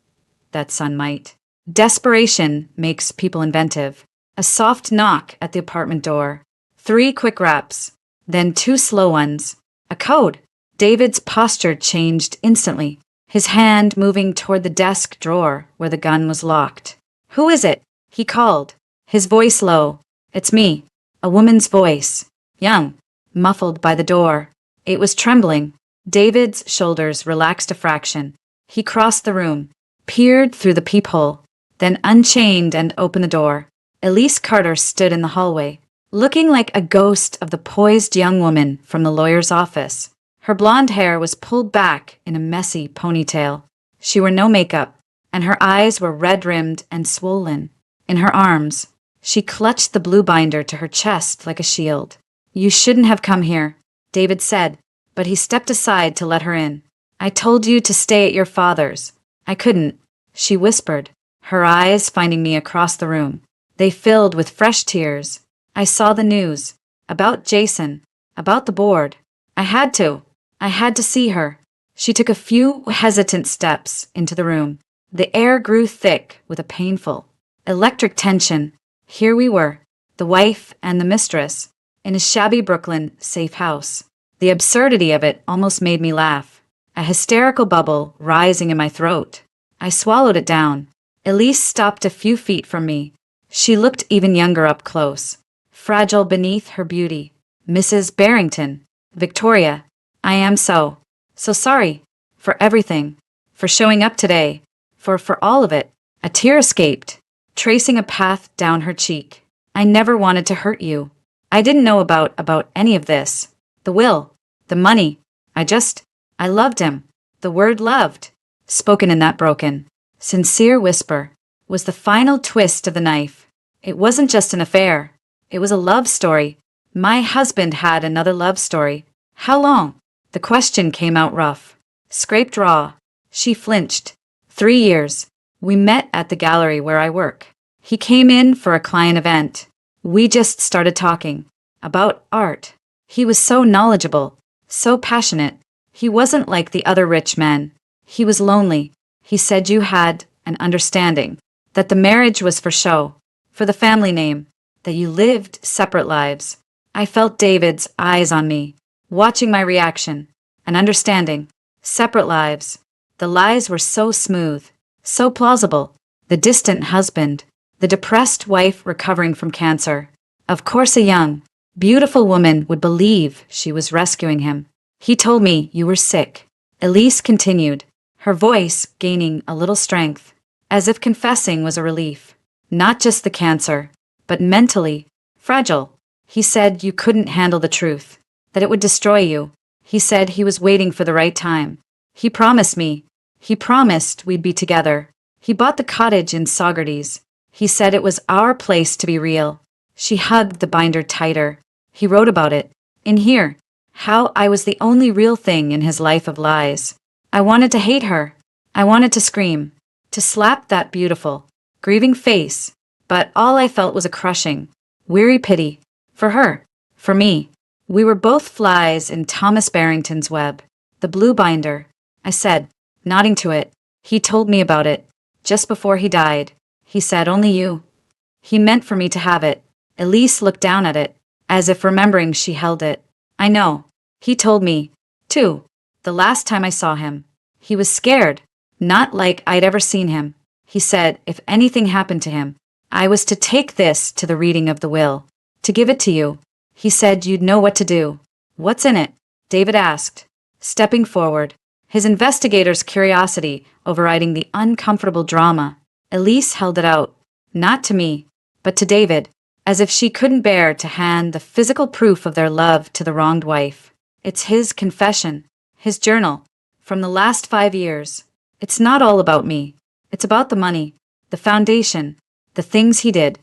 That son might. Desperation makes people inventive. A soft knock at the apartment door. 3 quick raps. Then 2 slow ones. A code. David's posture changed instantly. his hand moving toward the desk drawer where the gun was locked. "Who is it?" he called, his voice low. "It's me." A woman's voice. Young, muffled by the door. It was trembling. David's shoulders relaxed a fraction. He crossed the room, peered through the peephole, then unchained and opened the door. Elise Carter stood in the hallway, looking like a ghost of the poised young woman from the lawyer's office. Her blonde hair was pulled back in a messy ponytail. She wore no makeup, and her eyes were red-rimmed and swollen. In her arms, she clutched the blue binder to her chest like a shield. "You shouldn't have come here," David said, but he stepped aside to let her in. "I told you to stay at your father's." "I couldn't," she whispered, her eyes finding me across the room. They filled with fresh tears. "I saw the news. About Jason. About the board. I had to see her." She took a few hesitant steps into the room. The air grew thick with a painful, electric tension. Here we were, the wife and the mistress, in a shabby Brooklyn safe house. The absurdity of it almost made me laugh, a hysterical bubble rising in my throat. I swallowed it down. Elise stopped a few feet from me. She looked even younger up close, fragile beneath her beauty. "Mrs. Barrington, Victoria, I am so sorry for everything, for showing up today, for all of it." A tear escaped, tracing a path down her cheek. "I never wanted to hurt you. I didn't know about any of this. The will, the money. I loved him." The word loved, spoken in that broken, sincere whisper, was the final twist of the knife. It wasn't just an affair. It was a love story. My husband had another love story. "How long?" The question came out rough, scraped raw. She flinched. 3 years. We met at the gallery where I work. He came in for a client event. We just started talking about art. He was so knowledgeable, so passionate. He wasn't like the other rich men. He was lonely. He said you had an understanding, that the marriage was for show, for the family name, that you lived separate lives. I felt David's eyes on me, watching my reaction, an understanding. Separate lives. The lies were so smooth, so plausible. The distant husband, the depressed wife recovering from cancer. Of course a young, beautiful woman would believe she was rescuing him. "He told me you were sick," Elise continued, her voice gaining a little strength, as if confessing was a relief. "Not just the cancer, but mentally fragile. He said you couldn't handle the truth, that it would destroy you. He said he was waiting for the right time. He promised we'd be together. He bought the cottage in Saugerties. He said it was our place to be real." She hugged the binder tighter. "He wrote about it. In here. How I was the only real thing in his life of lies. I wanted to hate her. I wanted to scream, to slap that beautiful, grieving face. But all I felt was a crushing, weary pity. For her. For me. We were both flies in Thomas Barrington's web. The blue binder," I said, nodding to it. "He told me about it. Just before he died. He said only you. He meant for me to have it." Elise looked down at it, as if remembering she held it. "I know. He told me, too, the last time I saw him. He was scared, not like I'd ever seen him. He said if anything happened to him, I was to take this to the reading of the will, to give it to you. He said you'd know what to do." "What's in it?" David asked, stepping forward, his investigator's curiosity overriding the uncomfortable drama. Elise held it out, not to me, but to David, as if she couldn't bear to hand the physical proof of their love to the wronged wife. "It's his confession, his journal, from the last 5 years. It's not all about me. It's about the money, the foundation, the things he did."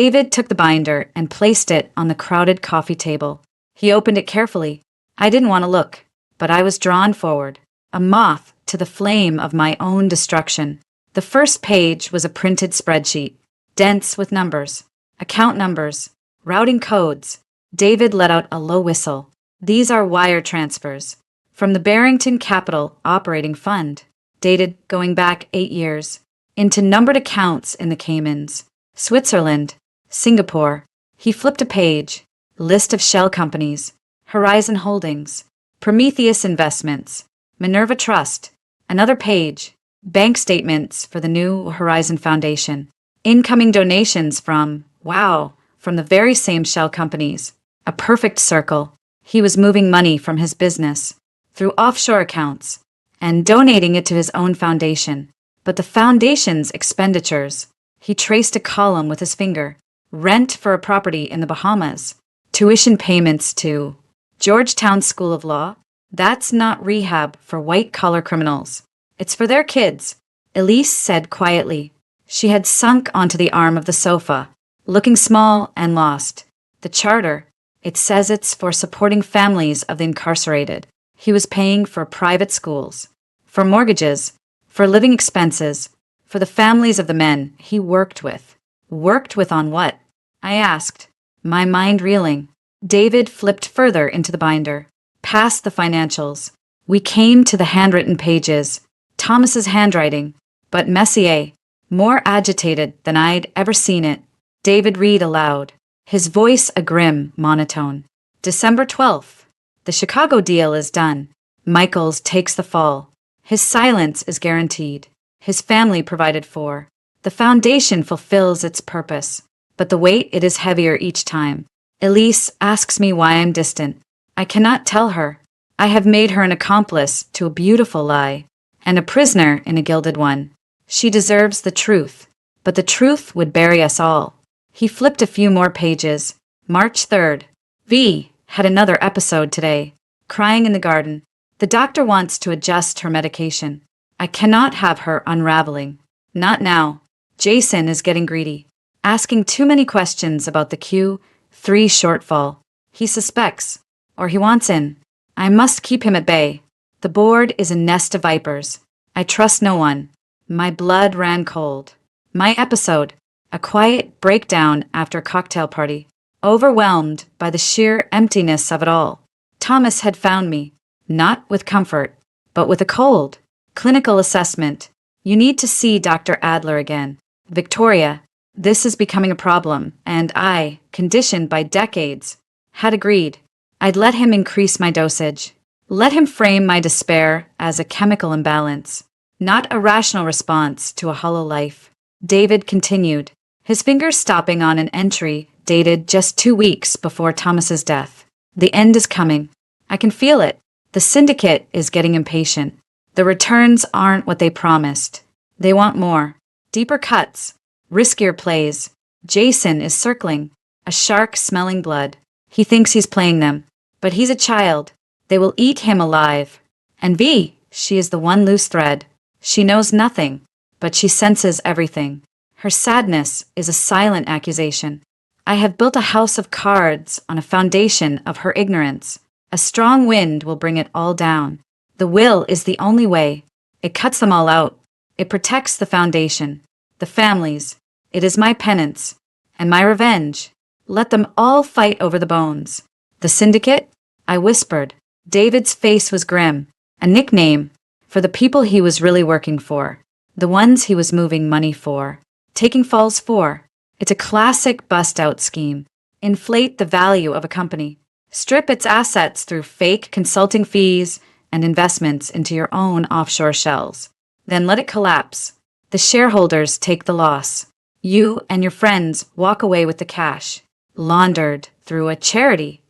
David took the binder and placed it on the crowded coffee table. He opened it carefully. I didn't want to look, but I was drawn forward, a moth to the flame of my own destruction. The first page was a printed spreadsheet, dense with numbers, account numbers, routing codes. David let out a low whistle. "These are wire transfers from the Barrington Capital Operating Fund, dated going back 8 years, into numbered accounts in the Caymans, Switzerland, Singapore." He flipped a page. List of shell companies: Horizon Holdings, Prometheus Investments, Minerva Trust, Another page. Bank statements for the New Horizon Foundation. Incoming donations from the very same shell companies. A perfect circle. He was moving money from his business through offshore accounts and donating it to his own foundation. But the foundation's expenditures, he traced a column with his finger. Rent for a property in the Bahamas. Tuition payments to Georgetown School of Law. That's not rehab for white-collar criminals. It's for their kids, Elise said quietly. She had sunk onto the arm of the sofa, looking small and lost. The charter, it says it's for supporting families of the incarcerated. He was paying for private schools, for mortgages, for living expenses, for the families of the men he worked with. Worked with on what? I asked, my mind reeling. David flipped further into the binder, past the financials. We came to the handwritten pages. Thomas's handwriting, but Messier, more agitated than I'd ever seen it. David read aloud, his voice a grim monotone. December 12th. The Chicago deal is done. Michaels takes the fall. His silence is guaranteed. His family provided for. The foundation fulfills its purpose, but the weight it is heavier each time. Elise asks me why I'm distant. I cannot tell her. I have made her an accomplice to a beautiful lie, and a prisoner in a gilded one. She deserves the truth, but the truth would bury us all. He flipped a few more pages. March 3rd. V had another episode today, crying in the garden. The doctor wants to adjust her medication. I cannot have her unraveling. Not now. Jason is getting greedy, asking too many questions about the Q3 shortfall. He suspects, or he wants in. I must keep him at bay. The board is a nest of vipers. I trust no one. My blood ran cold. My episode, a quiet breakdown after a cocktail party, overwhelmed by the sheer emptiness of it all. Thomas had found me, not with comfort, but with a cold. Clinical assessment. You need to see Dr. Adler again. Victoria, this is becoming a problem, and I, conditioned by decades, had agreed. I'd let him increase my dosage. Let him frame my despair as a chemical imbalance, not a rational response to a hollow life. David continued, his fingers stopping on an entry dated just 2 weeks before Thomas's death. The end is coming. I can feel it. The syndicate is getting impatient. The returns aren't what they promised. They want more. Deeper cuts. Riskier plays. Jason is circling. A shark smelling blood. He thinks he's playing them. But he's a child. They will eat him alive. And V, she is the one loose thread. She knows nothing, but she senses everything. Her sadness is a silent accusation. I have built a house of cards on a foundation of her ignorance. A strong wind will bring it all down. The will is the only way. It cuts them all out. It protects the foundation, the families. It is my penance and my revenge. Let them all fight over the bones. The syndicate? I whispered. David's face was grim. A nickname for the people he was really working for. The ones he was moving money for. Taking falls for. It's a classic bust-out scheme. Inflate the value of a company. Strip its assets through fake consulting fees and investments into your own offshore shells. Then let it collapse. The shareholders take the loss. You and your friends walk away with the cash, laundered through a charity.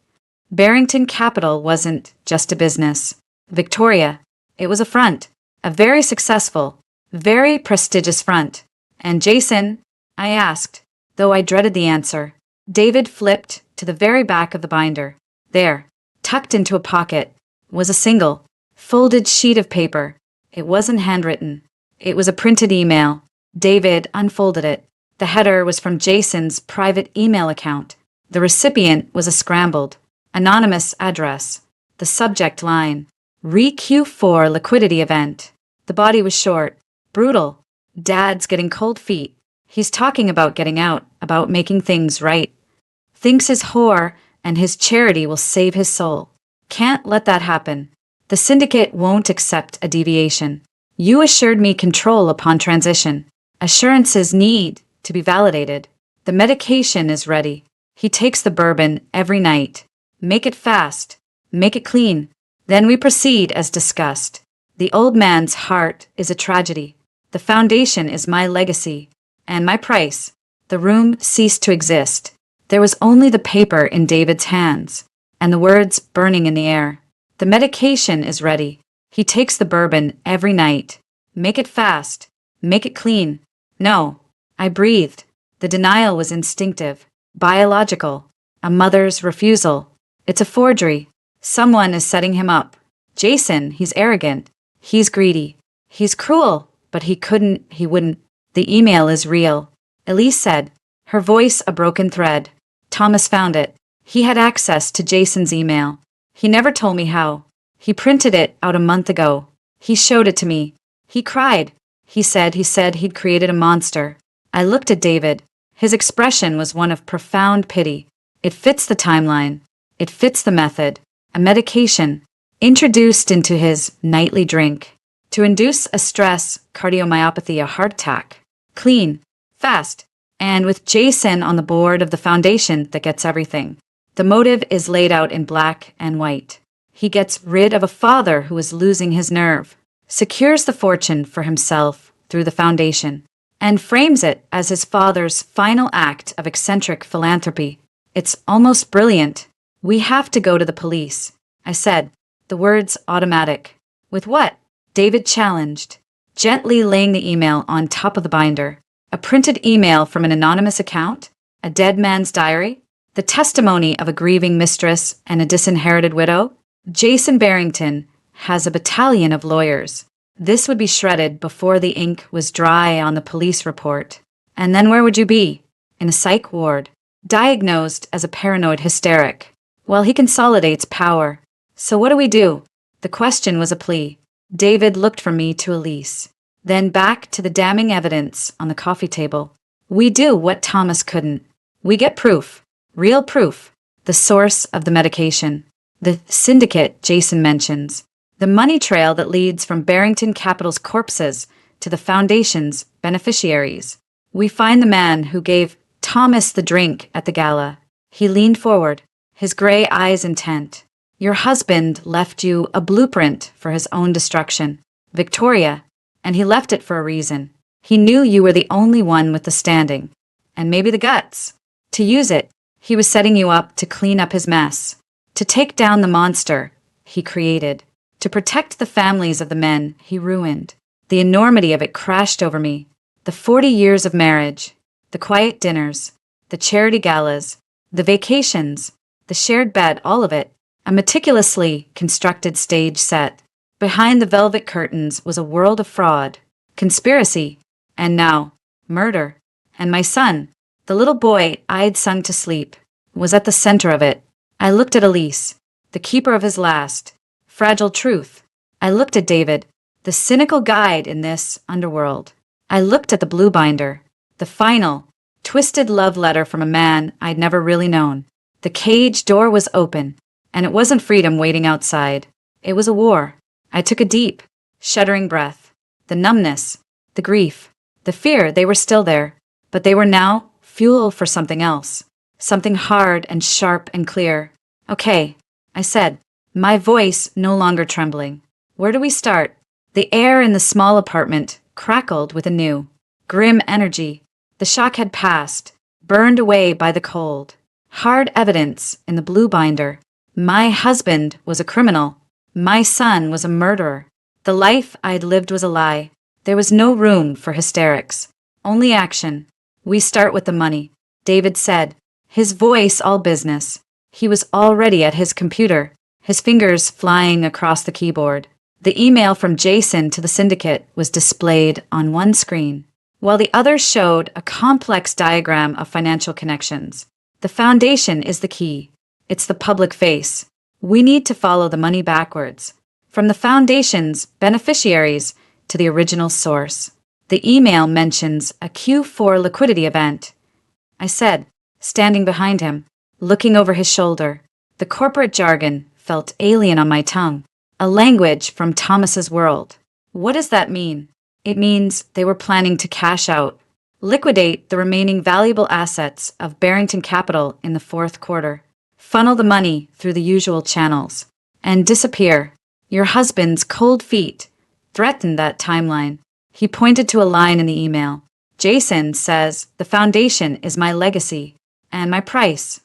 Barrington Capital wasn't just a business. Victoria, it was a front. A very successful, very prestigious front. And Jason? I asked, though I dreaded the answer. David flipped to the very back of the binder. There, tucked into a pocket, was a single, folded sheet of paper. It wasn't handwritten. It was a printed email. David unfolded it. The header was from Jason's private email account. The recipient was a scrambled, anonymous address. The subject line, ReQ4 liquidity event. The body was short, brutal. Dad's getting cold feet. He's talking about getting out, about making things right. Thinks his whore and his charity will save his soul. Can't let that happen. The syndicate won't accept a deviation. You assured me control upon transition. Assurances need to be validated. The medication is ready. He takes the bourbon every night. Make it fast. Make it clean. Then we proceed as discussed. The old man's heart is a tragedy. The foundation is my legacy. And my price. The room ceased to exist. There was only the paper in David's hands, and the words burning in the air. The medication is ready. He takes the bourbon every night. Make it fast. Make it clean. No. I breathed. The denial was instinctive, biological. A mother's refusal. It's a forgery. Someone is setting him up. Jason, he's arrogant. He's greedy. He's cruel, but he wouldn't. The email is real. Elise said, her voice a broken thread. Thomas found it. He had access to Jason's email. He never told me how. He printed it out a month ago. He showed it to me. He cried. He said he'd created a monster. I looked at David. His expression was one of profound pity. It fits the timeline. It fits the method. A medication introduced into his nightly drink to induce a stress, cardiomyopathy, a heart attack. Clean, fast, and with Jason on the board of the foundation that gets everything. The motive is laid out in black and white. He gets rid of a father who is losing his nerve, secures the fortune for himself through the foundation, and frames it as his father's final act of eccentric philanthropy. It's almost brilliant. We have to go to the police, I said, the words automatic. With what? David challenged, gently laying the email on top of the binder. A printed email from an anonymous account? A dead man's diary? The testimony of a grieving mistress and a disinherited widow? Jason Barrington has a battalion of lawyers. This would be shredded before the ink was dry on the police report. And then where would you be? In a psych ward, diagnosed as a paranoid hysteric, while he consolidates power. So what do we do? The question was a plea. David looked from me to Elise, then back to the damning evidence on the coffee table. We do what Thomas couldn't. We get proof, real proof, the source of the medication, the syndicate Jason mentions, the money trail that leads from Barrington Capital's corpses to the foundation's beneficiaries. We find the man who gave Thomas the drink at the gala. He leaned forward, his gray eyes intent. Your husband left you a blueprint for his own destruction, Victoria, and he left it for a reason. He knew you were the only one with the standing, and maybe the guts, to use it. He was setting you up to clean up his mess, to take down the monster he created, to protect the families of the men he ruined. The enormity of it crashed over me. The 40 years of marriage, the quiet dinners, the charity galas, the vacations, the shared bed, all of it. A meticulously constructed stage set. Behind the velvet curtains was a world of fraud, conspiracy, and now, murder. And my son, the little boy I'd sung to sleep, was at the center of it. I looked at Elise, the keeper of his last, fragile truth. I looked at David, the cynical guide in this underworld. I looked at the blue binder, the final, twisted love letter from a man I'd never really known. The cage door was open. And it wasn't freedom waiting outside. It was a war. I took a deep, shuddering breath. The numbness, the grief, the fear, they were still there. But they were now fuel for something else. Something hard and sharp and clear. Okay, I said, my voice no longer trembling. Where do we start? The air in the small apartment crackled with a new, grim energy. The shock had passed, burned away by the cold. Hard evidence in the blue binder. My husband was a criminal. My son was a murderer. The life I'd lived was a lie. There was no room for hysterics. Only action. We start with the money, David said, his voice all business. He was already at his computer, his fingers flying across the keyboard. The email from Jason to the syndicate was displayed on one screen, while the other showed a complex diagram of financial connections. The foundation is the key. It's the public face. We need to follow the money backwards, from the foundation's beneficiaries to the original source. The email mentions a Q4 liquidity event. I said, standing behind him, looking over his shoulder. The corporate jargon felt alien on my tongue, a language from Thomas's world. What does that mean? It means they were planning to cash out, liquidate the remaining valuable assets of Barrington Capital in the fourth quarter. Funnel the money through the usual channels, and disappear. Your husband's cold feet threatened that timeline. He pointed to a line in the email. Jason says, the foundation is my legacy. And my price.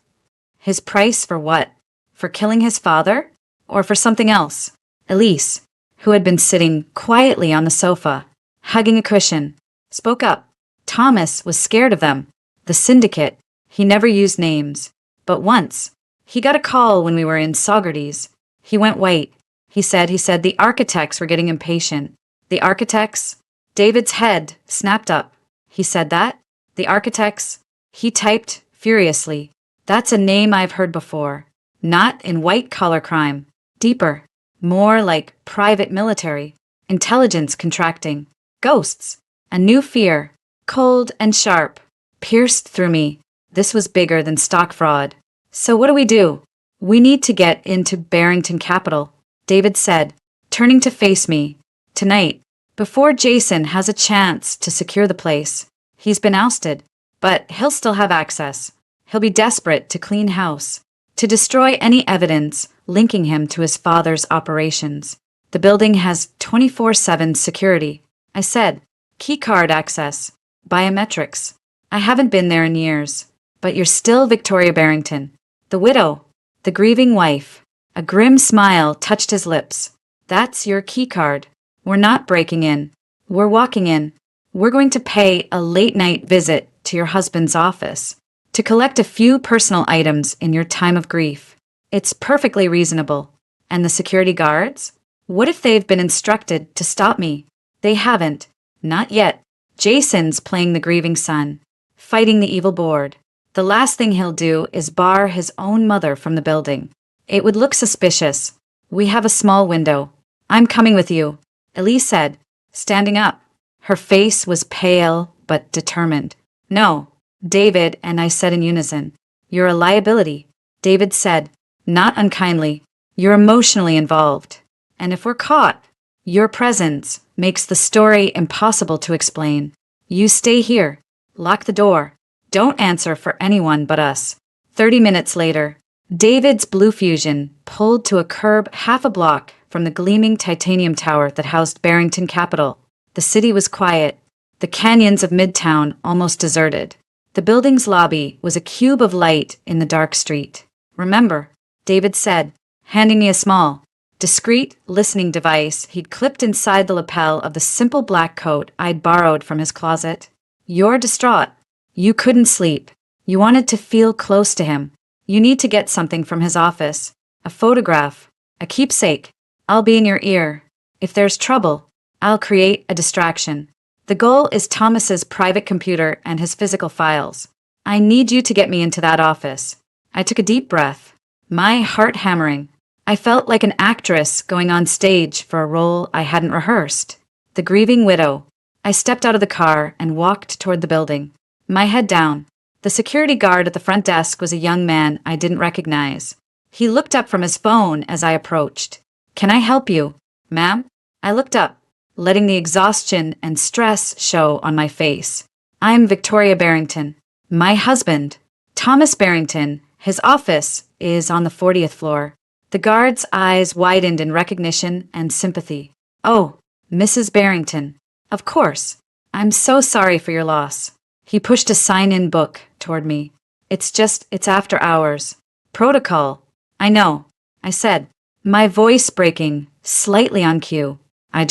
His price for what? For killing his father? Or for something else? Elise, who had been sitting quietly on the sofa, hugging a cushion, spoke up. Thomas was scared of them. The syndicate. He never used names. But once, he got a call when we were in Saugerties. He went white. He said the architects were getting impatient. The architects? David's head snapped up. He said that? The architects? He typed furiously. That's a name I've heard before. Not in white-collar crime. Deeper. More like private military. Intelligence contracting. Ghosts. A new fear. Cold and sharp. Pierced through me. This was bigger than stock fraud. So what do? We need to get into Barrington Capital, David said, turning to face me. Tonight, before Jason has a chance to secure the place. He's been ousted, but he'll still have access. He'll be desperate to clean house, to destroy any evidence linking him to his father's operations. The building has 24/7 security. I said, keycard access, biometrics. I haven't been there in years, but you're still Victoria Barrington, the widow, the grieving wife. A grim smile touched his lips. That's your keycard. We're not breaking in. We're walking in. We're going to pay a late-night visit to your husband's office to collect a few personal items in your time of grief. It's perfectly reasonable. And the security guards? What if they've been instructed to stop me? They haven't. Not yet. Jason's playing the grieving son, fighting the evil board. The last thing he'll do is bar his own mother from the building. It would look suspicious. We have a small window. I'm coming with you, Elise said, standing up. Her face was pale but determined. No, David and I said in unison. You're a liability, David said, not unkindly. You're emotionally involved. And if we're caught, your presence makes the story impossible to explain. You stay here. Lock the door. Don't answer for anyone but us. 30 minutes later, David's Blue Fusion pulled to a curb half a block from the gleaming titanium tower that housed Barrington Capital. The city was quiet, the canyons of Midtown almost deserted. The building's lobby was a cube of light in the dark street. Remember, David said, handing me a small, discreet listening device he'd clipped inside the lapel of the simple black coat I'd borrowed from his closet. You're distraught. You couldn't sleep. You wanted to feel close to him. You need to get something from his office. A photograph. A keepsake. I'll be in your ear. If there's trouble, I'll create a distraction. The goal is Thomas's private computer and his physical files. I need you to get me into that office. I took a deep breath, my heart hammering. I felt like an actress going on stage for a role I hadn't rehearsed. The grieving widow. I stepped out of the car and walked toward the building, my head down. The security guard at the front desk was a young man I didn't recognize. He looked up from his phone as I approached. Can I help you, ma'am? I looked up, letting the exhaustion and stress show on my face. I'm Victoria Barrington. My husband, Thomas Barrington, his office is on the 40th floor. The guard's eyes widened in recognition and sympathy. Oh, Mrs. Barrington. Of course. I'm so sorry for your loss. He pushed a sign-in book toward me. It's after hours. Protocol. I know, I said, my voice breaking, slightly on cue. I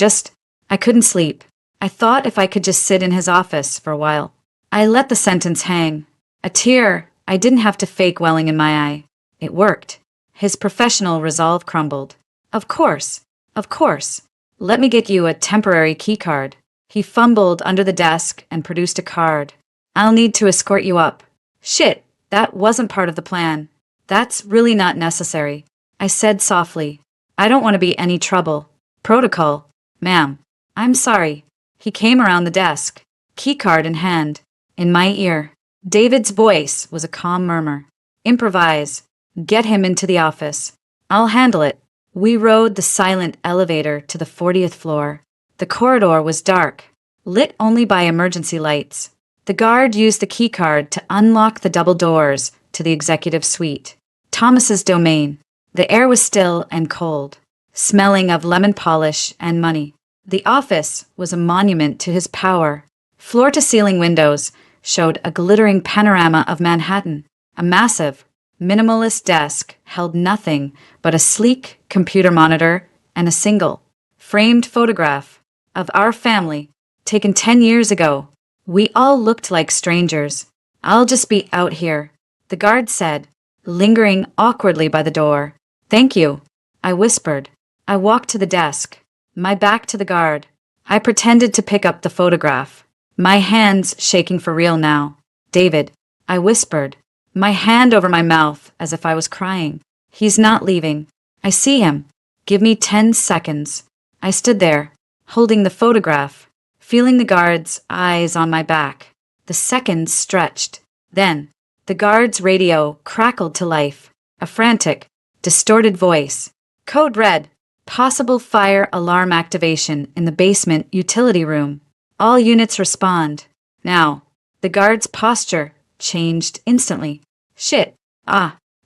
couldn't sleep. I thought if I could just sit in his office for a while. I let the sentence hang. A tear I didn't have to fake welling in my eye. It worked. His professional resolve crumbled. Of course. Let me get you a temporary keycard. He fumbled under the desk and produced a card. I'll need to escort you up. Shit, that wasn't part of the plan. That's really not necessary. I said softly. I don't want to be any trouble. Protocol. Ma'am. I'm sorry. He came around the desk, keycard in hand, in my ear. David's voice was a calm murmur. Improvise. Get him into the office. I'll handle it. We rode the silent elevator to the 40th floor. The corridor was dark, lit only by emergency lights. The guard used the keycard to unlock the double doors to the executive suite, Thomas's domain. The air was still and cold, smelling of lemon polish and money. The office was a monument to his power. Floor-to-ceiling windows showed a glittering panorama of Manhattan. A massive, minimalist desk held nothing but a sleek computer monitor and a single, framed photograph of our family, taken 10 years ago. We all looked like strangers. "I'll just be out here," the guard said, lingering awkwardly by the door. "Thank you," I whispered. I walked to the desk, my back to the guard. I pretended to pick up the photograph, my hands shaking for real now. "David," I whispered, my hand over my mouth as if I was crying. "He's not leaving. I see him. Give me 10 seconds." I stood there, holding the photograph, feeling the guard's eyes on my back. The seconds stretched. Then, the guard's radio crackled to life. A frantic, distorted voice. "Code red. Possible fire alarm activation in the basement utility room. All units respond." Now, the guard's posture changed instantly. "Shit.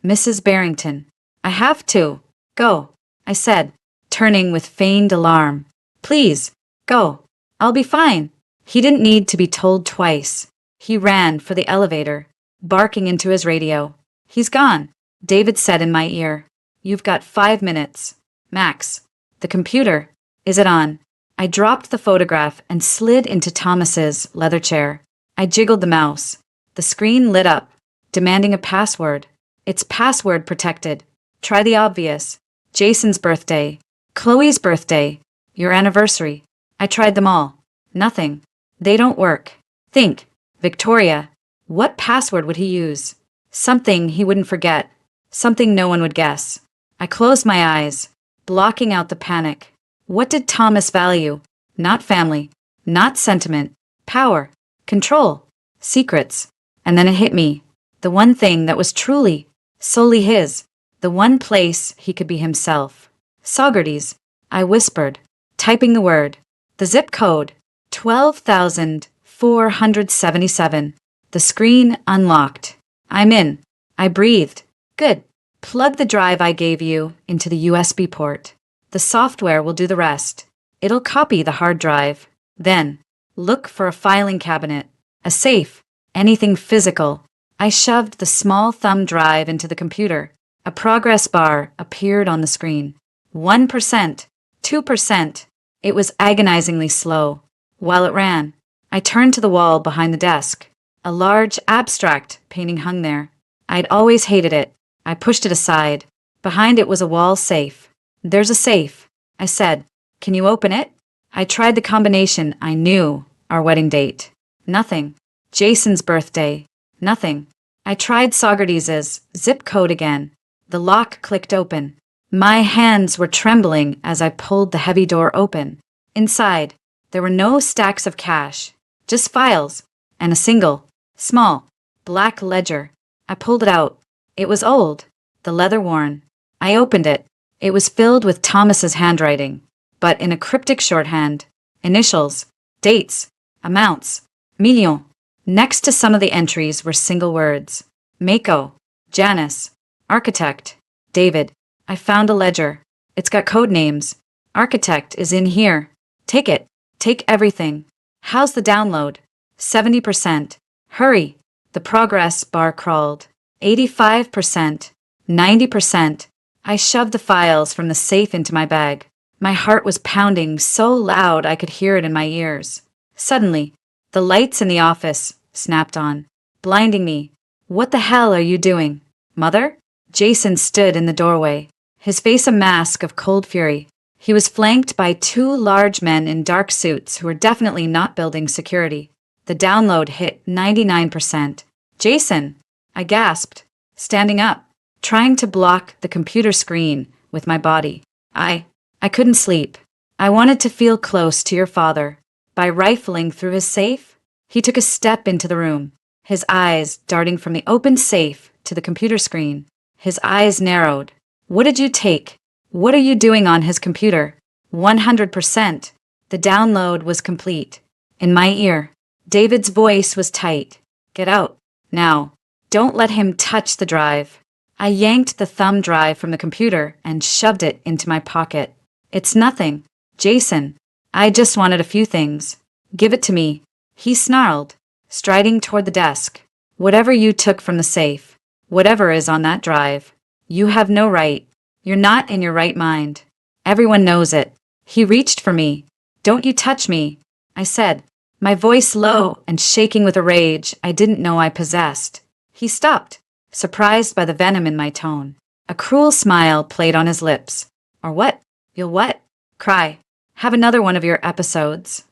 Mrs. Barrington. I have to go," I said, turning with feigned alarm. "Please, go. I'll be fine." He didn't need to be told twice. He ran for the elevator, barking into his radio. "He's gone," David said in my ear. "You've got 5 minutes. Max, the computer. Is it on?" I dropped the photograph and slid into Thomas's leather chair. I jiggled the mouse. The screen lit up, demanding a password. "It's password protected. Try the obvious. Jason's birthday. Chloe's birthday. Your anniversary." I tried them all. Nothing. They don't work. Think. Victoria. What password would he use? Something he wouldn't forget. Something no one would guess. I closed my eyes, blocking out the panic. What did Thomas value? Not family. Not sentiment. Power. Control. Secrets. And then it hit me. The one thing that was truly, solely his. The one place he could be himself. Socrates. I whispered, typing the word. The zip code. 12,477. The screen unlocked. "I'm in." I breathed. "Good. Plug the drive I gave you into the USB port. The software will do the rest. It'll copy the hard drive. Then, look for a filing cabinet, a safe, anything physical." I shoved the small thumb drive into the computer. A progress bar appeared on the screen. 1%, 2%. It was agonizingly slow. While it ran, I turned to the wall behind the desk. A large abstract painting hung there. I'd always hated it. I pushed it aside. Behind it was a wall safe. "There's a safe," I said. "Can you open it?" I tried the combination I knew, our wedding date. Nothing. Jason's birthday. Nothing. I tried Socrates' zip code again. The lock clicked open. My hands were trembling as I pulled the heavy door open. Inside, there were no stacks of cash, just files, and a single, small, black ledger. I pulled it out. It was old, the leather worn. I opened it. It was filled with Thomas's handwriting, but in a cryptic shorthand. Initials, dates, amounts, million. Next to some of the entries were single words. Mako, Janice, architect, David. I found a ledger. It's got code names. Architect is in here. Take it. Take everything. How's the download? 70%. Hurry. The progress bar crawled. 85%. 90%. I shoved the files from the safe into my bag. My heart was pounding so loud I could hear it in my ears. Suddenly, the lights in the office snapped on, blinding me. "What the hell are you doing, Mother?" Jason stood in the doorway, his face a mask of cold fury. He was flanked by 2 large men in dark suits who were definitely not building security. The download hit 99%. "Jason," I gasped, standing up, trying to block the computer screen with my body. I couldn't sleep. I wanted to feel close to your father. By rifling through his safe, he took a step into the room, his eyes darting from the open safe to the computer screen. His eyes narrowed. "What did you take? What are you doing on his computer?" 100%. The download was complete. In my ear, David's voice was tight. "Get out. Now. Don't let him touch the drive." I yanked the thumb drive from the computer and shoved it into my pocket. "It's nothing. Jason." I just wanted a few things. Give it to me, he snarled, striding toward the desk. Whatever you took from the safe, whatever is on that drive, you have no right. You're not in your right mind. Everyone knows it. He reached for me. Don't you touch me, I said, my voice low and shaking with a rage I didn't know I possessed. He stopped, surprised by the venom in my tone. A cruel smile played on his lips. Or what? You'll what? Cry. Have another one of your episodes.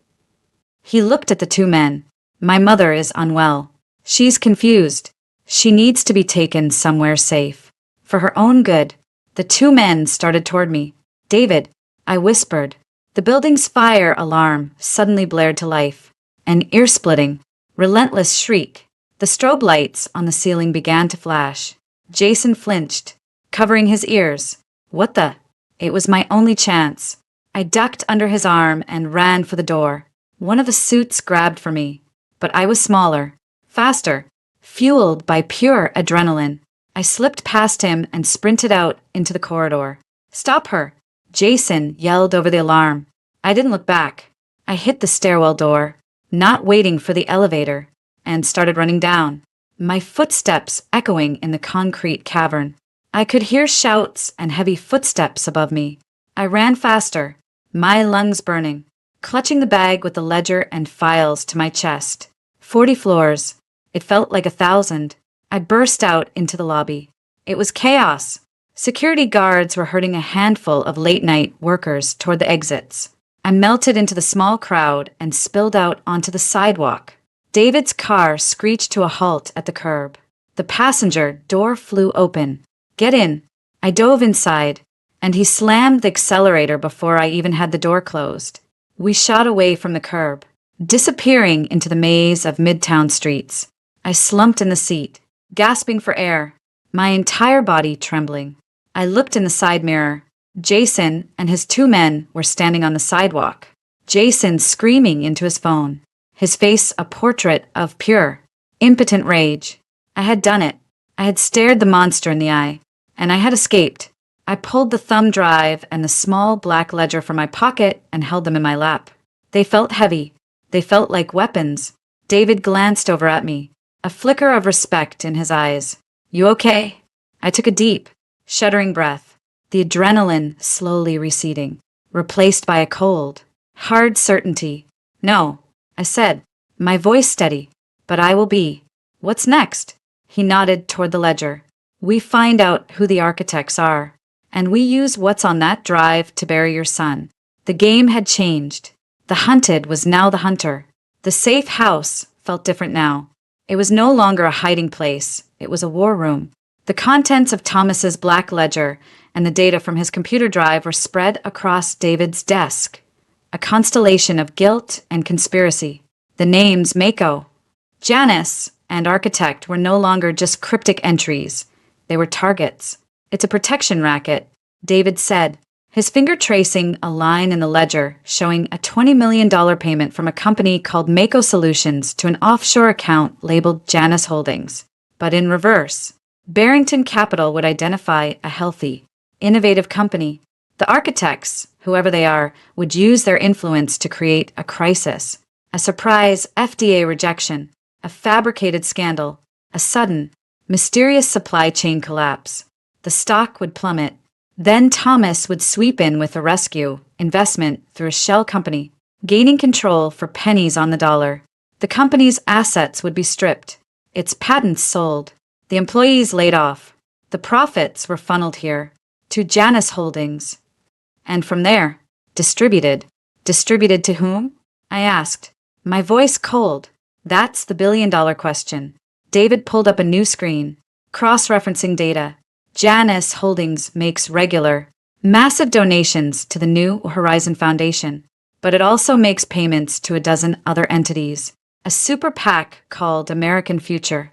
He looked at the two men. My mother is unwell. She's confused. She needs to be taken somewhere safe. For her own good. The two men started toward me. David, I whispered. The building's fire alarm suddenly blared to life. An ear-splitting, relentless shriek. The strobe lights on the ceiling began to flash. Jason flinched, covering his ears. What the? It was my only chance. I ducked under his arm and ran for the door. One of the suits grabbed for me, but I was smaller, faster, fueled by pure adrenaline. I slipped past him and sprinted out into the corridor. Stop her! Jason yelled over the alarm. I didn't look back. I hit the stairwell door, not waiting for the elevator, and started running down, my footsteps echoing in the concrete cavern. I could hear shouts and heavy footsteps above me. I ran faster, my lungs burning, clutching the bag with the ledger and files to my chest. 40 floors. It felt like 1,000. I burst out into the lobby. It was chaos. Security guards were herding a handful of late-night workers toward the exits. I melted into the small crowd and spilled out onto the sidewalk. David's car screeched to a halt at the curb. The passenger door flew open. Get in. I dove inside, and he slammed the accelerator before I even had the door closed. We shot away from the curb, disappearing into the maze of midtown streets. I slumped in the seat, gasping for air, my entire body trembling. I looked in the side mirror. Jason and his two men were standing on the sidewalk. Jason screaming into his phone, his face a portrait of pure, impotent rage. I had done it. I had stared the monster in the eye, and I had escaped. I pulled the thumb drive and the small black ledger from my pocket and held them in my lap. They felt heavy. They felt like weapons. David glanced over at me, a flicker of respect in his eyes. You okay? I took a deep, shuddering breath, the adrenaline slowly receding, replaced by a cold, hard certainty. No, I said, my voice steady, but I will be. What's next? He nodded toward the ledger. We find out who the architects are, and we use what's on that drive to bury your son. The game had changed. The hunted was now the hunter. The safe house felt different now. It was no longer a hiding place. It was a war room. The contents of Thomas's black ledger and the data from his computer drive were spread across David's desk. A constellation of guilt and conspiracy. The names Mako, Janice, and architect were no longer just cryptic entries. They were targets. It's a protection racket, David said, his finger tracing a line in the ledger showing a $20 million payment from a company called Mako Solutions to an offshore account labeled Janus Holdings. But in reverse, Barrington Capital would identify a healthy, innovative company. The architects, whoever they are, would use their influence to create a crisis, a surprise FDA rejection, a fabricated scandal, a sudden, mysterious supply chain collapse. The stock would plummet. Then Thomas would sweep in with a rescue investment through a shell company, gaining control for pennies on the dollar. The company's assets would be stripped, its patents sold, the employees laid off. The profits were funneled here, to Janus Holdings. And from there, distributed. Distributed to whom? I asked, my voice cold. That's the billion-dollar question. David pulled up a new screen, cross-referencing data. Janus Holdings makes regular, massive donations to the New Horizon Foundation, but it also makes payments to a dozen other entities. A super PAC called American Future,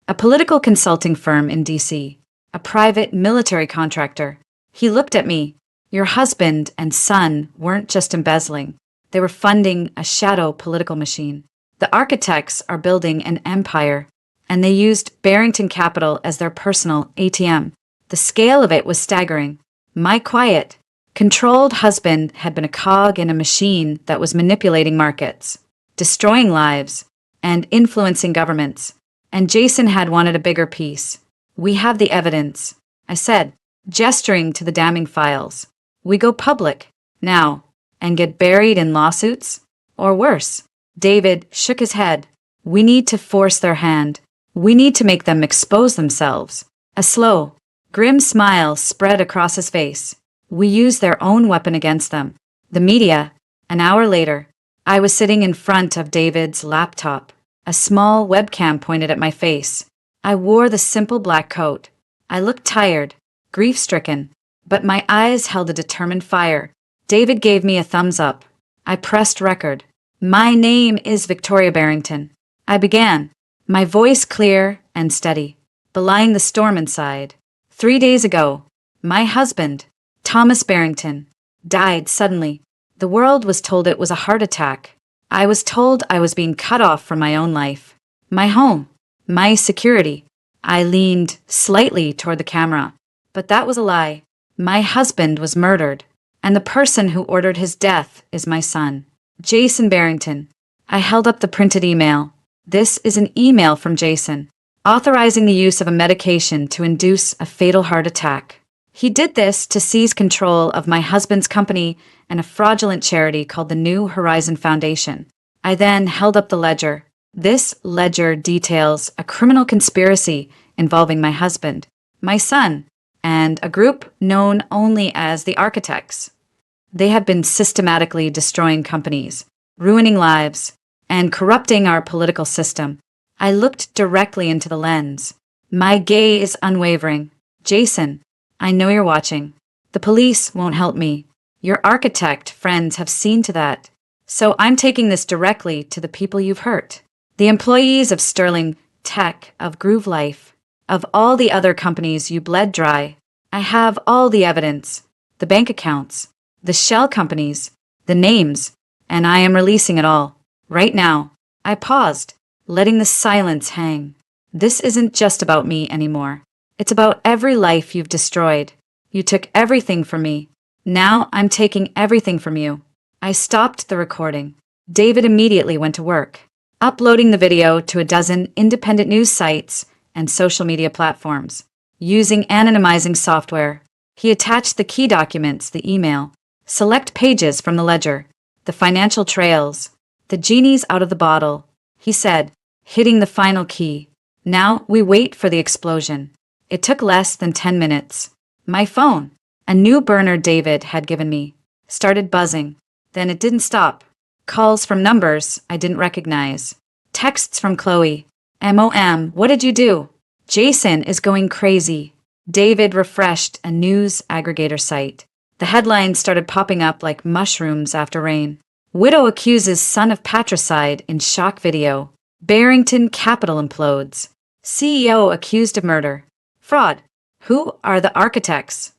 a political consulting firm in D.C., a private military contractor. He looked at me. Your husband and son weren't just embezzling. They were funding a shadow political machine. The architects are building an empire, and they used Barrington Capital as their personal ATM. The scale of it was staggering. My quiet, Controlled husband had been a cog in a machine that was manipulating markets, destroying lives, and influencing governments. And Jason had wanted a bigger piece. We have the evidence, I said, gesturing to the damning files. We go public, now, and get buried in lawsuits? Or worse. David shook his head. We need to force their hand. We need to make them expose themselves. A slow, grim smile spread across his face. We use their own weapon against them. The media. An hour later, I was sitting in front of David's laptop. A small webcam pointed at my face. I wore the simple black coat. I looked tired, grief-stricken, but my eyes held a determined fire. David gave me a thumbs up. I pressed record. My name is Victoria Barrington. I began, my voice clear and steady, belying the storm inside. 3 days ago, my husband, Thomas Barrington, died suddenly. The world was told it was a heart attack. I was told I was being cut off from my own life, my home, my security. I leaned slightly toward the camera, but that was a lie. My husband was murdered, and the person who ordered his death is my son, Jason Barrington. I held up the printed email. This is an email from Jason, authorizing the use of a medication to induce a fatal heart attack. He did this to seize control of my husband's company and a fraudulent charity called the New Horizon Foundation. I then held up the ledger. This ledger details a criminal conspiracy involving my husband, my son, and a group known only as the Architects. They have been systematically destroying companies, ruining lives, and corrupting our political system. I looked directly into the lens. My gaze unwavering. Jason, I know you're watching. The police won't help me. Your architect friends have seen to that. So I'm taking this directly to the people you've hurt. The employees of Sterling Tech, of Groove Life, of all the other companies you bled dry. I have all the evidence, the bank accounts, the shell companies, the names, and I am releasing it all. Right now. I paused, letting the silence hang. This isn't just about me anymore. It's about every life you've destroyed. You took everything from me. Now I'm taking everything from you. I stopped the recording. David immediately went to work, uploading the video to a dozen independent news sites and social media platforms. Using anonymizing software, he attached the key documents, the email, select pages from the ledger, the financial trails, the genie's out of the bottle, he said, hitting the final key. Now we wait for the explosion. It took less than 10 minutes. My phone, a new burner David had given me, started buzzing. Then it didn't stop. Calls from numbers I didn't recognize. Texts from Chloe. MOM, what did you do? Jason is going crazy. David refreshed a news aggregator site. The headlines started popping up like mushrooms after rain. Widow accuses son of patricide in shock video. Barrington Capital implodes. CEO accused of murder. Fraud. Who are the architects?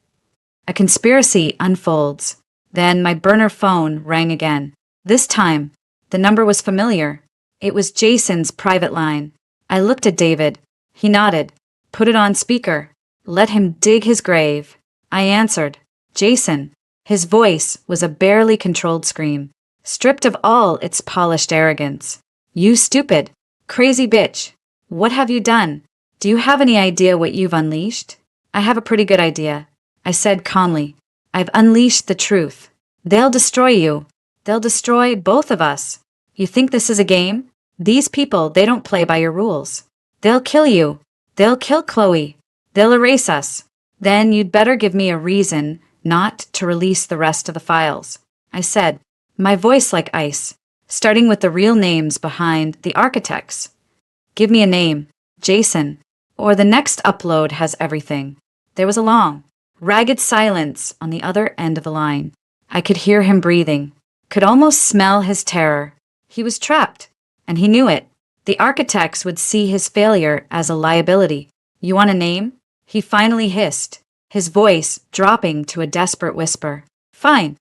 A conspiracy unfolds. Then my burner phone rang again. This time, the number was familiar. It was Jason's private line. I looked at David. He nodded. Put it on speaker. Let him dig his grave. I answered. Jason. His voice was a barely controlled scream, stripped of all its polished arrogance. You stupid, crazy bitch. What have you done? Do you have any idea what you've unleashed? I have a pretty good idea, I said calmly. I've unleashed the truth. They'll destroy you. They'll destroy both of us. You think this is a game? These people, they don't play by your rules. They'll kill you. They'll kill Chloe. They'll erase us. Then you'd better give me a reason not to release the rest of the files, I said, my voice like ice, starting with the real names behind the architects. Give me a name, Jason, or the next upload has everything. There was a long, ragged silence on the other end of the line. I could hear him breathing, could almost smell his terror. He was trapped, and he knew it. The architects would see his failure as a liability. You want a name? He finally hissed, his voice dropping to a desperate whisper. Fine,